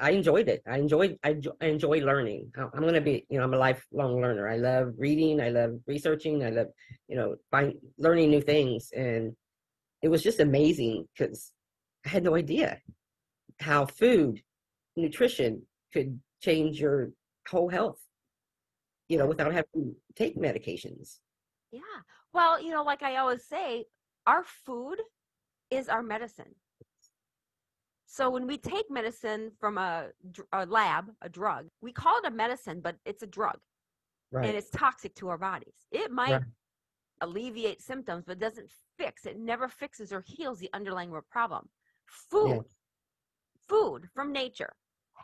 enjoyed it. I enjoy learning. I'm going to be, I'm a lifelong learner. I love reading, I love researching, I love, learning new things, and it was just amazing because I had no idea how food, nutrition could change your whole health, Yeah. without having to take medications. Yeah. Well, like I always say, our food is our medicine. So when we take medicine from a lab, a drug, we call it a medicine, but it's a drug, and Right, it's toxic to our bodies. It might right, alleviate symptoms, but doesn't fix. It never fixes or heals the underlying problem. yeah, Food from nature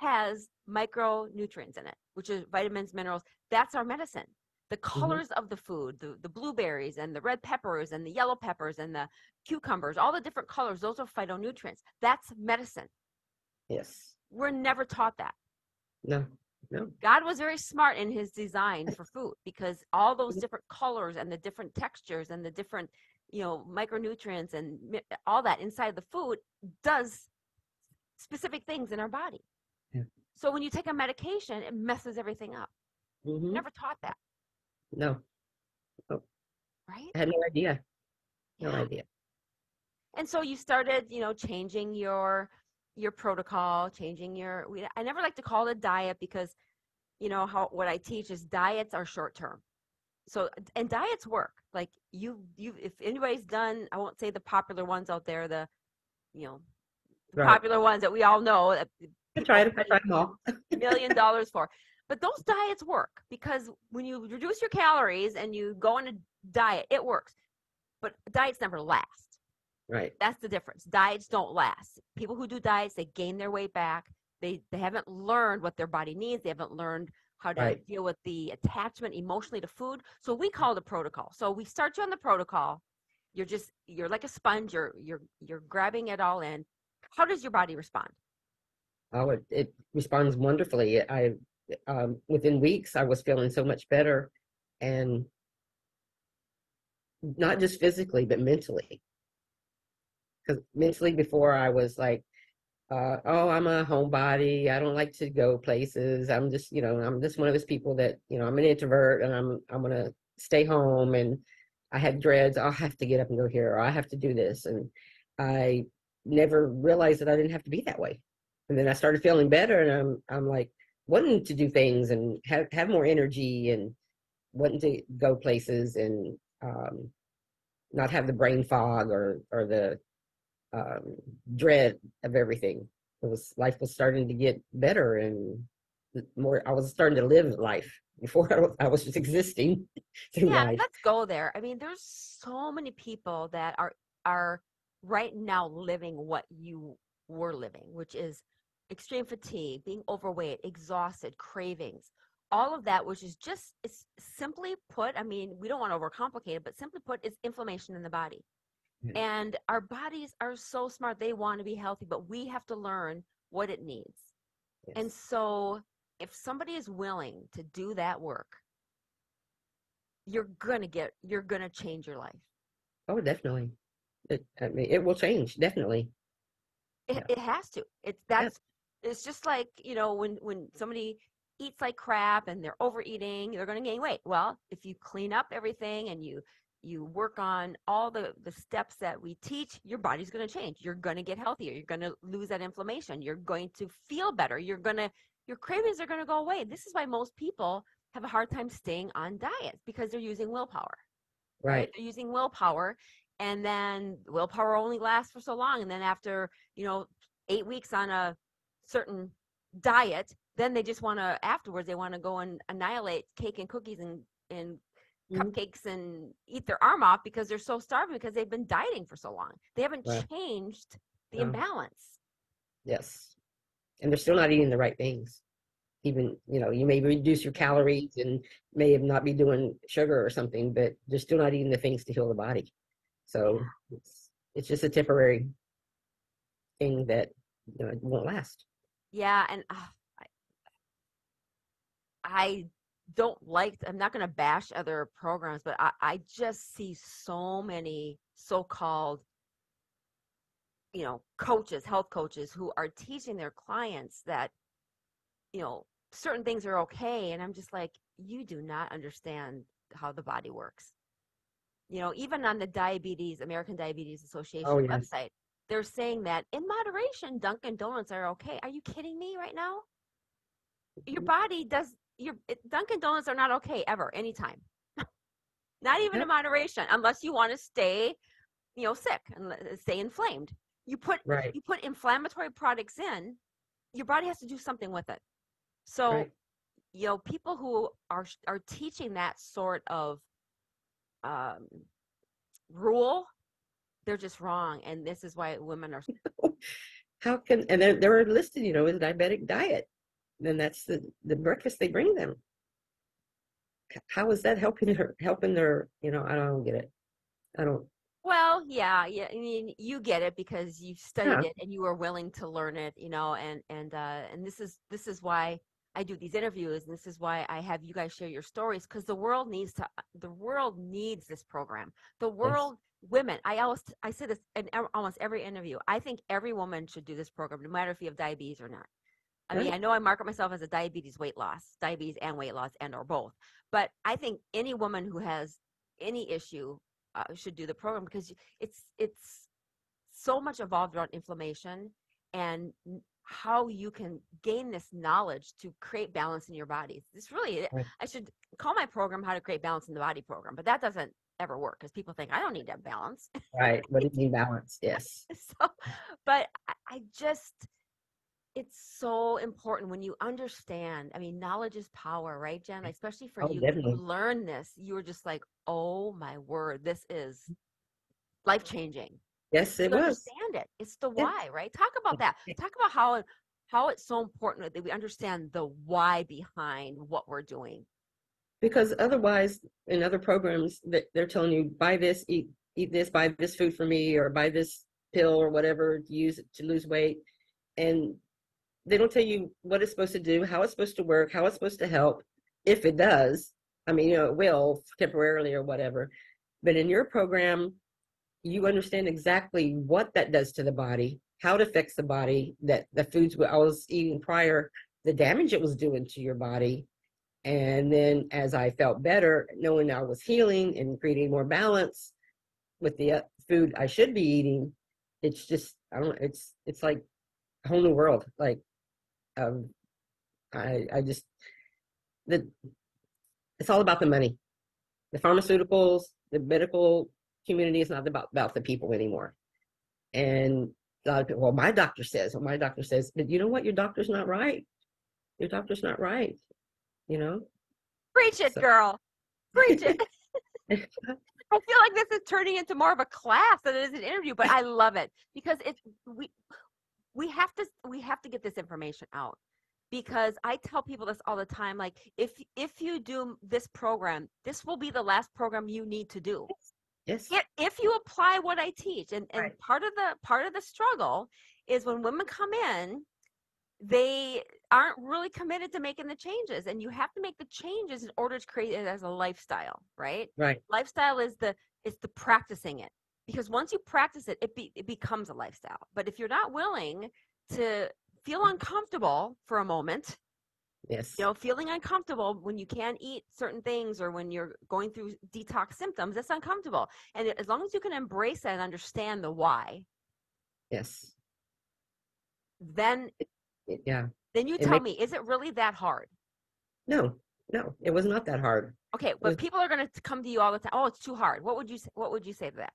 has micronutrients in it, which is vitamins, minerals. That's our medicine. The hmm, colors of the food, the blueberries and the red peppers and the yellow peppers and the cucumbers, all the different colors, those are phytonutrients. That's medicine. yes, We're never taught that. no, no, God was very smart in his design for food, because all those different colors and the different textures and the different, micronutrients and all that inside the food does specific things in our body. yeah, So when you take a medication, it messes everything up. hmm, Never taught that, no, no, right? I had no idea, no Yeah. idea. And so you started, changing your protocol, changing I never like to call it a diet, because what I teach is diets are short term. So, and diets work. Like if anybody's done, I won't say the popular ones out there, you know, the Right. popular ones that we all know that people I spend tried them all. $1 million for. But those diets work, because when you reduce your calories and you go on a diet, it works. But diets never last. Right, That's the difference. Diets don't last. People who do diets, they gain their weight back. They haven't learned what their body needs. They haven't learned how to right. deal with the attachment emotionally to food. So we call it a protocol. So we start you on the protocol. You're like a sponge. You're grabbing it all in. How does your body respond? Oh, it responds wonderfully. Within weeks, I was feeling so much better, and not just physically, but mentally. Because mentally, before I was like, oh, I'm a homebody. I don't like to go places. I'm just one of those people that, I'm an introvert, and I'm gonna stay home. And I had dreads. I'll have to get up and go here, or I have to do this. And I never realized that I didn't have to be that way. And then I started feeling better, and I'm like wanting to do things and have more energy and wanting to go places and not have the brain fog or the um, dread of everything. Life was starting to get better, and more. I was starting to live life before I was just existing through Yeah, life. let's go there. I mean, there's so many people that are right now living what you were living, which is extreme fatigue, being overweight, exhausted, cravings, all of that, which is just, it's simply put, I mean, we don't want to overcomplicate it, but simply put, it's inflammation in the body. Yeah. And our bodies are so smart. They want to be healthy, but we have to learn what it needs. And Yes. so if somebody is willing to do that work, you're gonna change your life. Oh, definitely. I mean, it will change. Definitely. it, Yeah. it has to. Yeah. It's just like, when somebody eats like crap and they're overeating, they're going to gain weight. Well, if you clean up everything and you work on all the steps that we teach, your body's going to change. You're going to get healthier. You're going to lose that inflammation. You're going to feel better. Your cravings are going to go away. This is why most people have a hard time staying on diets, because they're using willpower, right? Right. They're using willpower, and then willpower only lasts for so long. And then after, 8 weeks on a certain diet, then they just want to, afterwards, they want to go and annihilate cake and cookies and Mhm. cupcakes and eat their arm off, because they're so starving, because they've been dieting for so long. They haven't Right. changed the No. imbalance. Yes. And they're still not eating the right things. even, you may reduce your calories and may have not be doing sugar or something, but you're still not eating the things to heal the body. So it's just a temporary thing that it won't last. Yeah, and I don't like, I'm not going to bash other programs, but I just see so many so-called, coaches, health coaches who are teaching their clients that, certain things are okay. And I'm just like, you do not understand how the body works. Even on the American Diabetes Association Oh, yes. website, they're saying that in moderation, Dunkin' Donuts are okay. Are you kidding me right now? Your body Dunkin' Donuts are not okay ever, anytime. Not even in moderation, unless you want to stay, sick and stay inflamed. You put inflammatory products in, your body has to do something with it. So, people who are teaching that sort of rule, they're just wrong, and this is why women are. How can, and they're listed, in the diabetic diet. Then that's the breakfast they bring them. How is that helping their, I don't get it. I don't. Well, yeah. I mean, you get it because you've studied Yeah. it and you are willing to learn it, and this is why I do these interviews, and this is why I have you guys share your stories, because the world needs this program. The world, women, I say this in almost every interview. I think every woman should do this program, no matter if you have diabetes or not. I mean, I know I market myself as a diabetes and weight loss, and or both. But I think any woman who has any issue should do the program, because it's so much evolved around inflammation and how you can gain this knowledge to create balance in your body. This really, I should call my program "How to Create Balance in the Body" program, but that doesn't ever work because people think I don't need to have balance. Right. What do you mean balance? Yes. So, but I just. It's so important when you understand. I mean, knowledge is power, right, Jen? Especially for you, when you learn this, you were just like, oh my word, this is life-changing. Yes, it You was. understand it. It's the why, right? Talk about that. Talk about how it's so important that we understand the why behind what we're doing. Because otherwise, in other programs, that they're telling you, buy this, eat this, buy this food for me, or buy this pill or whatever to use it to lose weight. And they don't tell you what it's supposed to do, how it's supposed to work, how it's supposed to help, if it does. I mean, it will temporarily or whatever. But in your program, you understand exactly what that does to the body, how it affects the body, that the foods I was eating prior, the damage it was doing to your body. And then as I felt better, knowing I was healing and creating more balance with the food I should be eating, it's just, I don't know, it's like a whole new world. Like, I just, it's all about the money. The pharmaceuticals, the medical community is not about the people anymore. And a lot of people, well, my doctor says, but you know what? Your doctor's not right. Your doctor's not right. Preach it, girl. Preach it. I feel like this is turning into more of a class than it is an interview, but I love it because we have to get this information out, because I tell people this all the time. Like, if you do this program, this will be the last program you need to do. Yes. If you apply what I teach, and part of the struggle is when women come in, they aren't really committed to making the changes, and you have to make the changes in order to create it as a lifestyle, right? Right. Lifestyle is the practicing it, because once you practice it, it becomes a lifestyle. But if you're not willing to feel uncomfortable for a moment, yes, feeling uncomfortable when you can't eat certain things or when you're going through detox symptoms, it's uncomfortable. And as long as you can embrace that and understand the why, yes, then you tell me, is it really that hard? No, it was not that hard. Okay, but people are going to come to you all the time. Oh, it's too hard. What would you say to that?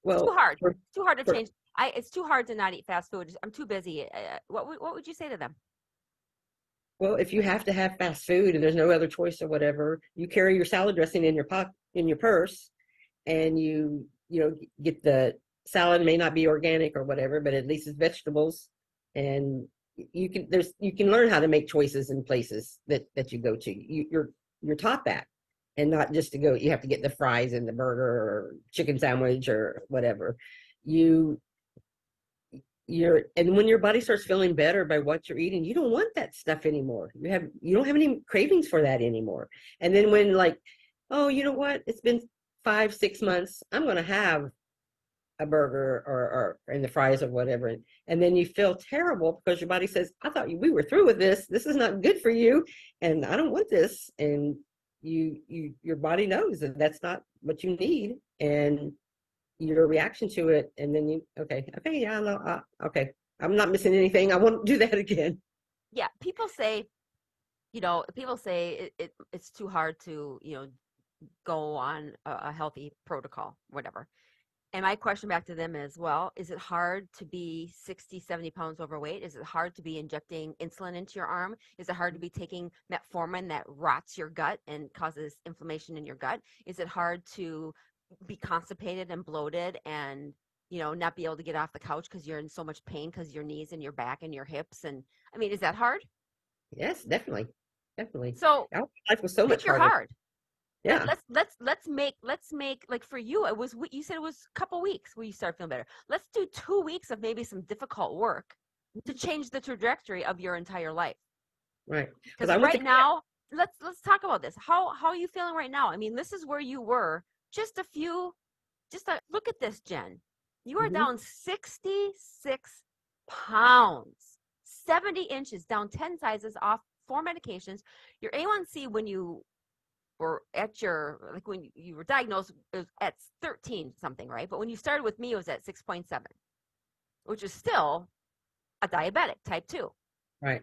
Well, it's too hard. It's too hard to change. It's too hard to not eat fast food. I'm too busy. What would you say to them? Well, if you have to have fast food and there's no other choice or whatever, you carry your salad dressing in your purse, and you get the salad. May not be organic or whatever, but at least it's vegetables, and you can learn how to make choices in places that you go to. You're taught that, and not just to go. You have to get the fries and the burger or chicken sandwich or whatever. You and when your body starts feeling better by what you're eating, you don't want that stuff anymore. You don't have any cravings for that anymore. And then when like, oh, you know what? It's been 5, 6 months. I'm gonna have a burger or and the fries or whatever, and then you feel terrible because your body says, I thought we were through with this. This is not good for you, and I don't want this. And your body knows that that's not what you need, and your reaction to it, and then okay, yeah, no, okay, I'm not missing anything. I won't do that again. Yeah, people say it's too hard to go on a healthy protocol, whatever. And my question back to them is, well, is it hard to be 60, 70 pounds overweight? Is it hard to be injecting insulin into your arm? Is it hard to be taking metformin that rots your gut and causes inflammation in your gut? Is it hard to be constipated and bloated and, not be able to get off the couch because you're in so much pain because your knees and your back and your hips? And I mean, is that hard? Yes, definitely. So our life was so much you're harder. hard. Yeah. Let's make like for you, you said it was a couple weeks where you start feeling better. Let's do 2 weeks of maybe some difficult work to change the trajectory of your entire life. Right. Because right now, let's talk about this. How are you feeling right now? I mean, this is where you were look at this, Jen. You are down 66 pounds, 70 inches, down 10 sizes, off 4 medications. Your A1C when you were when you were diagnosed, it was at 13 something, right? But when you started with me, it was at 6.7, which is still a diabetic type 2. Right.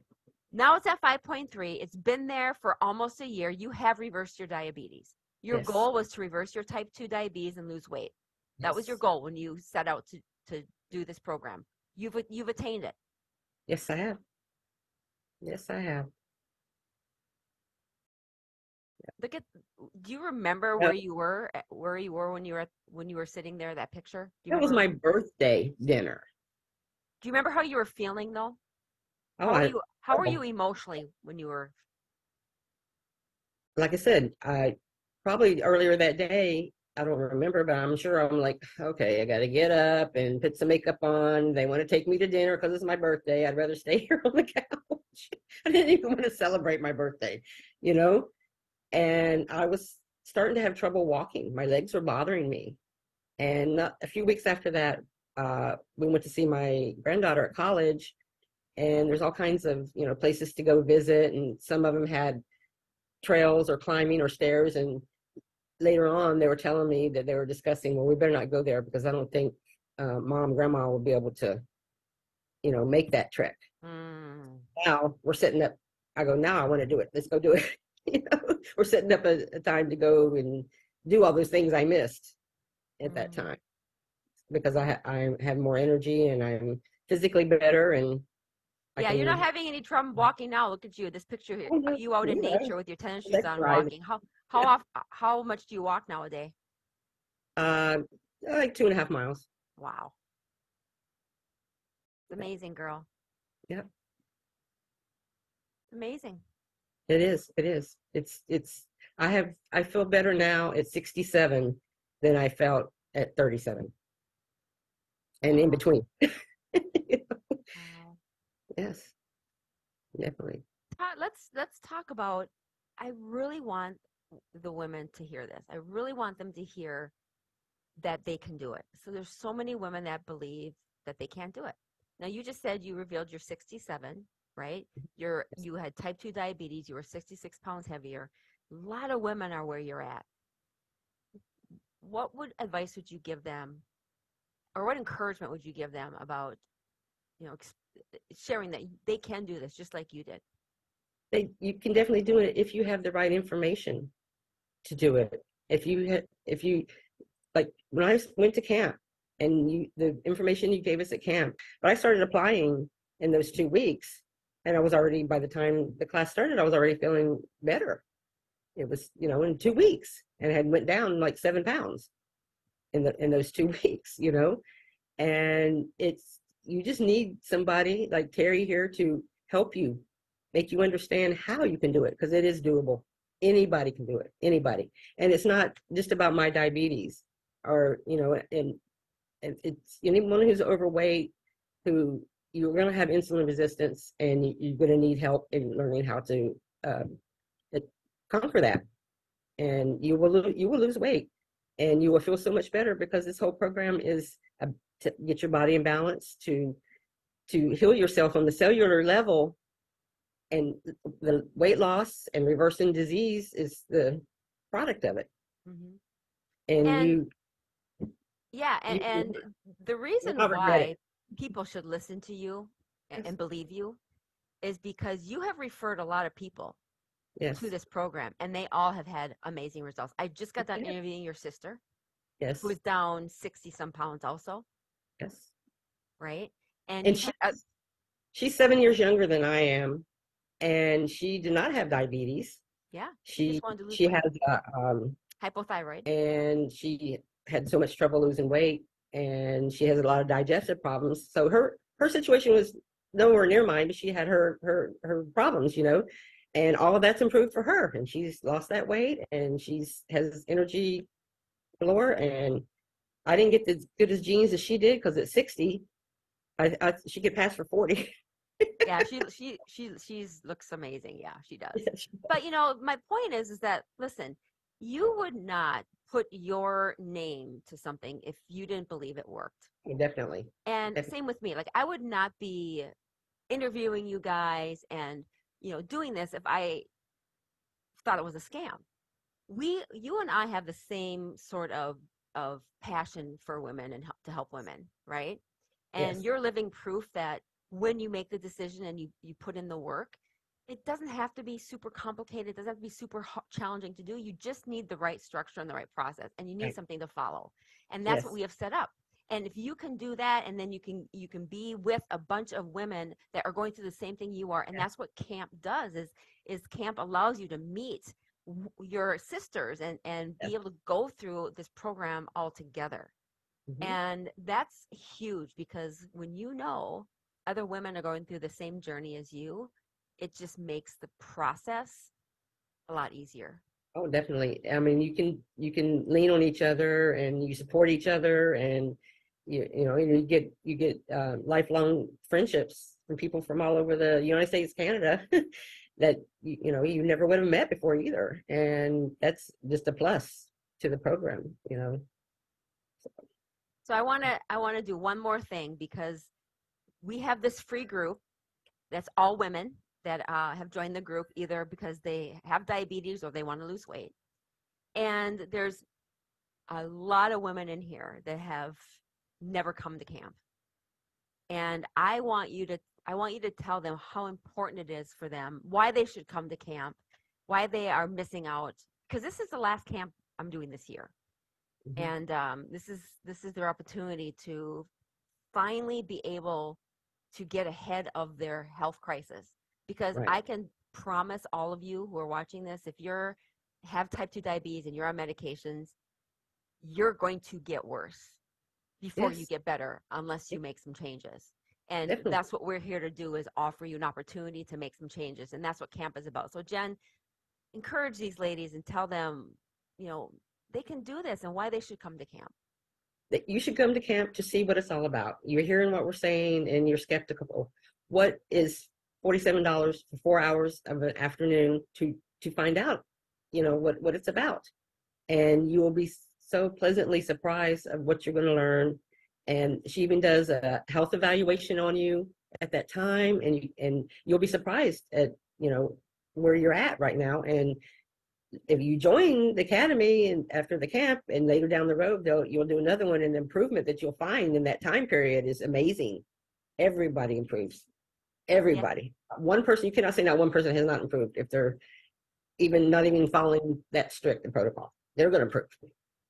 Now it's at 5.3. It's been there for almost a year. You have reversed your diabetes. Your goal was to reverse your type 2 diabetes and lose weight. That was your goal when you set out to do this program. You've attained it. Yes, I have. Do you remember where you were when you were sitting there, that picture? That was my birthday dinner. Do you remember how you were feeling though? How were you emotionally when you were? Like I said, I probably earlier that day, I don't remember, but I'm sure I'm like, okay, I got to get up and put some makeup on. They want to take me to dinner because it's my birthday. I'd rather stay here on the couch. I didn't even want to celebrate my birthday, and I was starting to have trouble walking. My legs were bothering me. And a few weeks after that, we went to see my granddaughter at college, and there's all kinds of, places to go visit. And some of them had trails or climbing or stairs. And later on, they were telling me that they were discussing, well, we better not go there because I don't think grandma will be able to, make that trek. Now we're setting up. I go, now I want to do it. Let's go do it. We're setting up a time to go and do all those things I missed at that time because I have more energy and I'm physically better. And you're not having any trouble walking now. Look at you. This picture here. Are you out in nature with your tennis shoes on walking? How much do you walk now a day? Like 2.5 miles. Wow. It's amazing, girl. Yep. Amazing. It is. I feel better now at 67 than I felt at 37. And in between. Wow. Yes. Definitely. Let's talk about, I really want the women to hear this. I really want them to hear that they can do it. So there's so many women that believe that they can't do it. Now you just said you revealed you're 67. Right? You had type 2 diabetes. You were 66 pounds heavier. A lot of women are where you're at. What advice would you give them, or what encouragement would you give them about, sharing that they can do this just like you did? You can definitely do it if you have the right information to do it. If you like when I went to camp and the information you gave us at camp, but I started applying in those 2 weeks. And I was already, by the time the class started, I was already feeling better. It was, in 2 weeks, and I had went down like 7 pounds in those 2 weeks, and you just need somebody like Terry here to help you, make you understand how you can do it, because it is doable. Anybody can do it, anybody. And it's not just about my diabetes, or, and it's anyone who's overweight, who you're going to have insulin resistance, and you're going to need help in learning how to um, conquer that. And you will lose weight, and you will feel so much better, because this whole program is to get your body in balance, to heal yourself on the cellular level, and the weight loss and reversing disease is the product of it. Mm-hmm. And and the reason why people should listen to you and believe you is because you have referred a lot of people to this program, and they all have had amazing results. I just got done interviewing your sister, who is down 60 some pounds also. Yes. Right. And she's 7 years younger than I am, and she did not have diabetes. Yeah. She has hypothyroid, and she had so much trouble losing weight, and she has a lot of digestive problems. So her situation was nowhere near mine, but she had her problems, and all of that's improved for her, and she's lost that weight, and has energy galore. And I didn't get as good as genes as she did, because at 60, she could pass for 40. Yeah, she looks amazing. Yeah, she does. But my point is that, listen, you would not put your name to something if you didn't believe it worked. Definitely. And same with me. Like, I would not be interviewing you guys and doing this if I thought it was a scam. You and I have the same sort of passion for women and to help women, right? And you're living proof that when you make the decision and you put in the work, it doesn't have to be super complicated. It doesn't have to be super challenging to do. You just need the right structure and the right process, and you need something to follow. And that's what we have set up. And if you can do that, and then you can be with a bunch of women that are going through the same thing you are, and that's what camp does. Is camp allows you to meet your sisters and be able to go through this program all together. Mm-hmm. And that's huge, because when other women are going through the same journey as you, it just makes the process a lot easier. Oh, definitely. I mean, you can lean on each other, and you support each other, and you get lifelong friendships from people from all over the United States, Canada, that you never would have met before either, and that's just a plus to the program. So I want to do one more thing, because we have this free group that's all women that have joined the group, either because they have diabetes or they want to lose weight. And there's a lot of women in here that have never come to camp. And I want you to tell them how important it is for them, why they should come to camp, why they are missing out, because this is the last camp I'm doing this year. Mm-hmm. And this is their opportunity to finally be able to get ahead of their health crisis. Because I can promise all of you who are watching this, if you have type 2 diabetes and you're on medications, you're going to get worse before you get better, unless you make some changes. And that's what we're here to do, is offer you an opportunity to make some changes. And that's what camp is about. So Jen, encourage these ladies and tell them, they can do this and why they should come to camp. That you should come to camp to see what it's all about. You're hearing what we're saying, and you're skeptical. What is $47 for 4 hours of an afternoon to find out, what it's about? And you will be so pleasantly surprised of what you're going to learn. And she even does a health evaluation on you at that time, and you'll be surprised at where you're at right now. And if you join the academy and after the camp, and later down the road you'll do another one, and the improvement that you'll find in that time period is amazing. Everybody improves. Everybody. One person, you cannot say not one person has not improved if they're not even following that strict protocol. They're going to improve.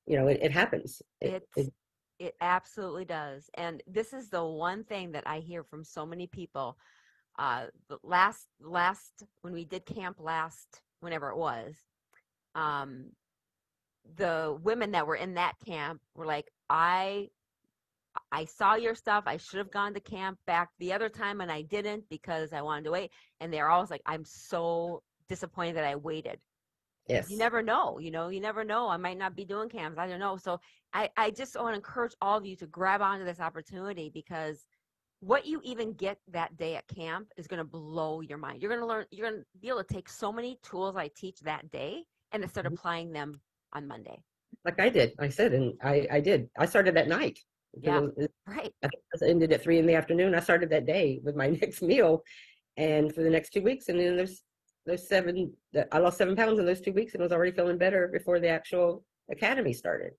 It happens. It absolutely does. And this is the one thing that I hear from so many people. Last when we did camp whenever it was, the women that were in that camp were like, I I saw your stuff. I should have gone to camp back the other time and I didn't because I wanted to wait. And they're always like, I'm so disappointed that I waited. Yes. You never know, you never know. I might not be doing camps. I don't know. So I just want to encourage all of you to grab onto this opportunity, because what you even get that day at camp is going to blow your mind. You're going to learn, you're going to be able to take so many tools I teach that day and then start applying them on Monday. Like I did. I said, and I did. I started that night. Yeah, right. I think it ended at 3 p.m. I started that day with my next meal, and for the next 2 weeks, and then I lost 7 pounds in those 2 weeks, and was already feeling better before the actual academy started.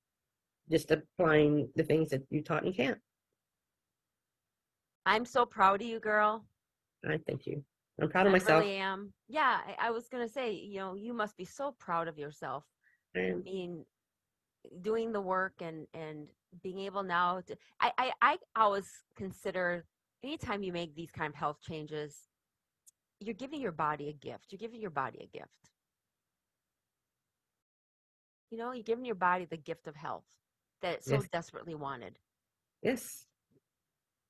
Just applying the things that you taught in camp. I'm so proud of you, girl. I thank you. I'm proud of myself. I really am. Yeah, I was going to say, you must be so proud of yourself. I mean, doing the work and being able now to, I always consider anytime you make these kind of health changes, you're giving your body a gift. You're giving your body a gift. You're giving your body the gift of health that it so desperately wanted. Yes.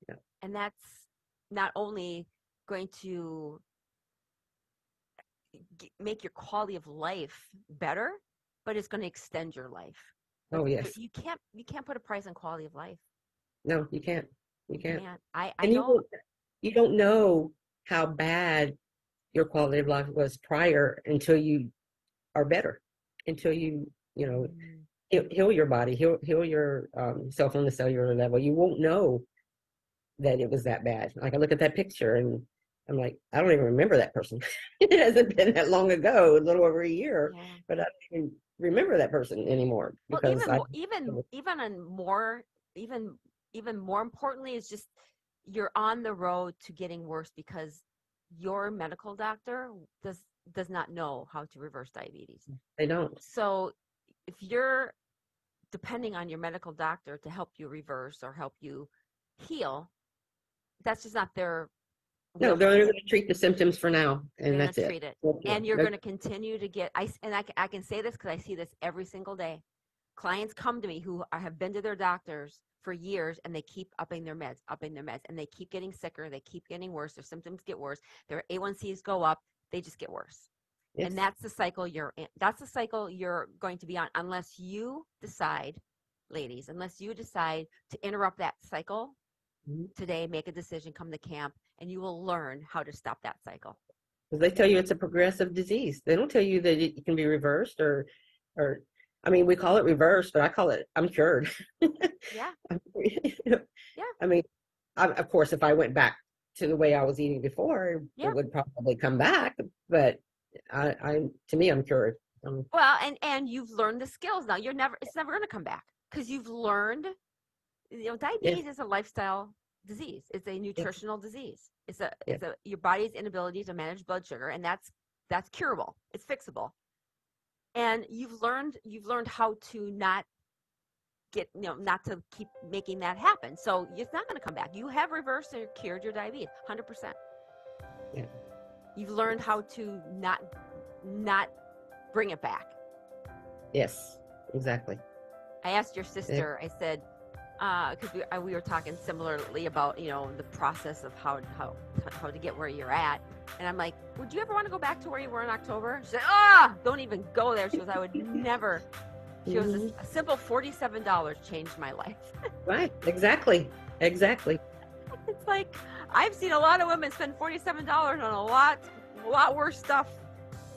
Yeah. And that's not only going to make your quality of life better, but it's going to extend your life. Oh, yes. You can't put a price on quality of life. No, you can't. You can't. I know. You don't know how bad your quality of life was prior until you are better, until you heal your body, heal your self on the cellular level. You won't know that it was that bad. Like I look at that picture and I'm like, I don't even remember that person. It hasn't been that long ago, a little over a year, but I don't even remember that person anymore. Because even more importantly is just you're on the road to getting worse because your medical doctor does not know how to reverse diabetes. They don't. So if you're depending on your medical doctor to help you reverse or help you heal, that's just not their. No, they're going to treat the symptoms for now, and that's it. Treat it. And you're going to continue to get. I can say this because I see this every single day. Clients come to me who have been to their doctors for years, and they keep upping their meds, and they keep getting sicker. They keep getting worse. Their symptoms get worse. Their A1Cs go up. They just get worse. Yes. And that's the cycle you're in. That's the cycle you're going to be on unless you decide, ladies, to interrupt that cycle today, make a decision, come to camp, and you will learn how to stop that cycle. Because they tell you it's a progressive disease. They don't tell you that it can be reversed or I mean, we call it reversed, but I call it I'm cured. Yeah. Yeah. I mean, of course, if I went back to the way I was eating before, it would probably come back. But to me, I'm cured. Well, and you've learned the skills now. It's never going to come back because you've learned. Diabetes is a lifestyle disease. It's a nutritional disease. It's your body's inability to manage blood sugar, and that's curable. It's fixable. And you've learned how to not to keep making that happen. So it's not going to come back. You have reversed or cured your diabetes, 100%. Yeah. You've learned how to not bring it back. Yes, exactly. I asked your sister, I said, because we were talking similarly about, the process of how to get where you're at. And I'm like, would you ever want to go back to where you were in October? She said, don't even go there. She goes, I would never. She goes, a simple $47 changed my life. Right. Exactly. It's like, I've seen a lot of women spend $47 on a lot worse stuff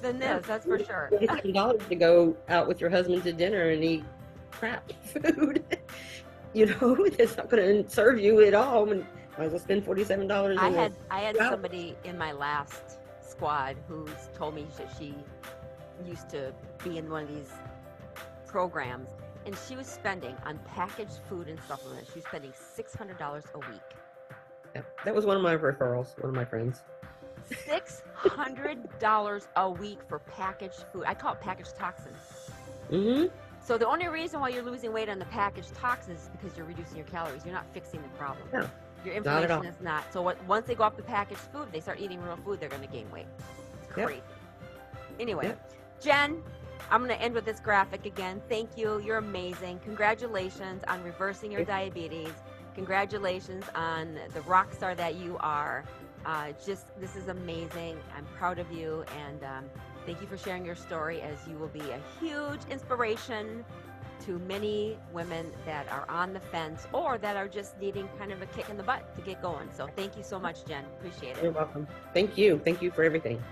than this. That's for sure. $47 to go out with your husband to dinner and eat crap food. It's not going to serve you at all. And might as well spend $47. I had somebody in my last squad who told me that she used to be in one of these programs, and she was spending on packaged food and supplements. She was spending $600 a week. Yeah, that was one of my referrals. One of my friends. $600 a week for packaged food. I call it packaged toxins. Mm-hmm. So the only reason why you're losing weight on the packaged toxins is because you're reducing your calories. You're not fixing the problem. No, your inflammation is not. So once they go off the packaged food, they start eating real food, they're going to gain weight. It's crazy. Anyway, Jen, I'm going to end with this graphic again. Thank you. You're amazing. Congratulations on reversing your diabetes. Congratulations on the rock star that you are. This is amazing. I'm proud of you, and thank you for sharing your story, as you will be a huge inspiration to many women that are on the fence or that are just needing kind of a kick in the butt to get going. So thank you so much, Jen. Appreciate it. You're welcome. Thank you. Thank you for everything.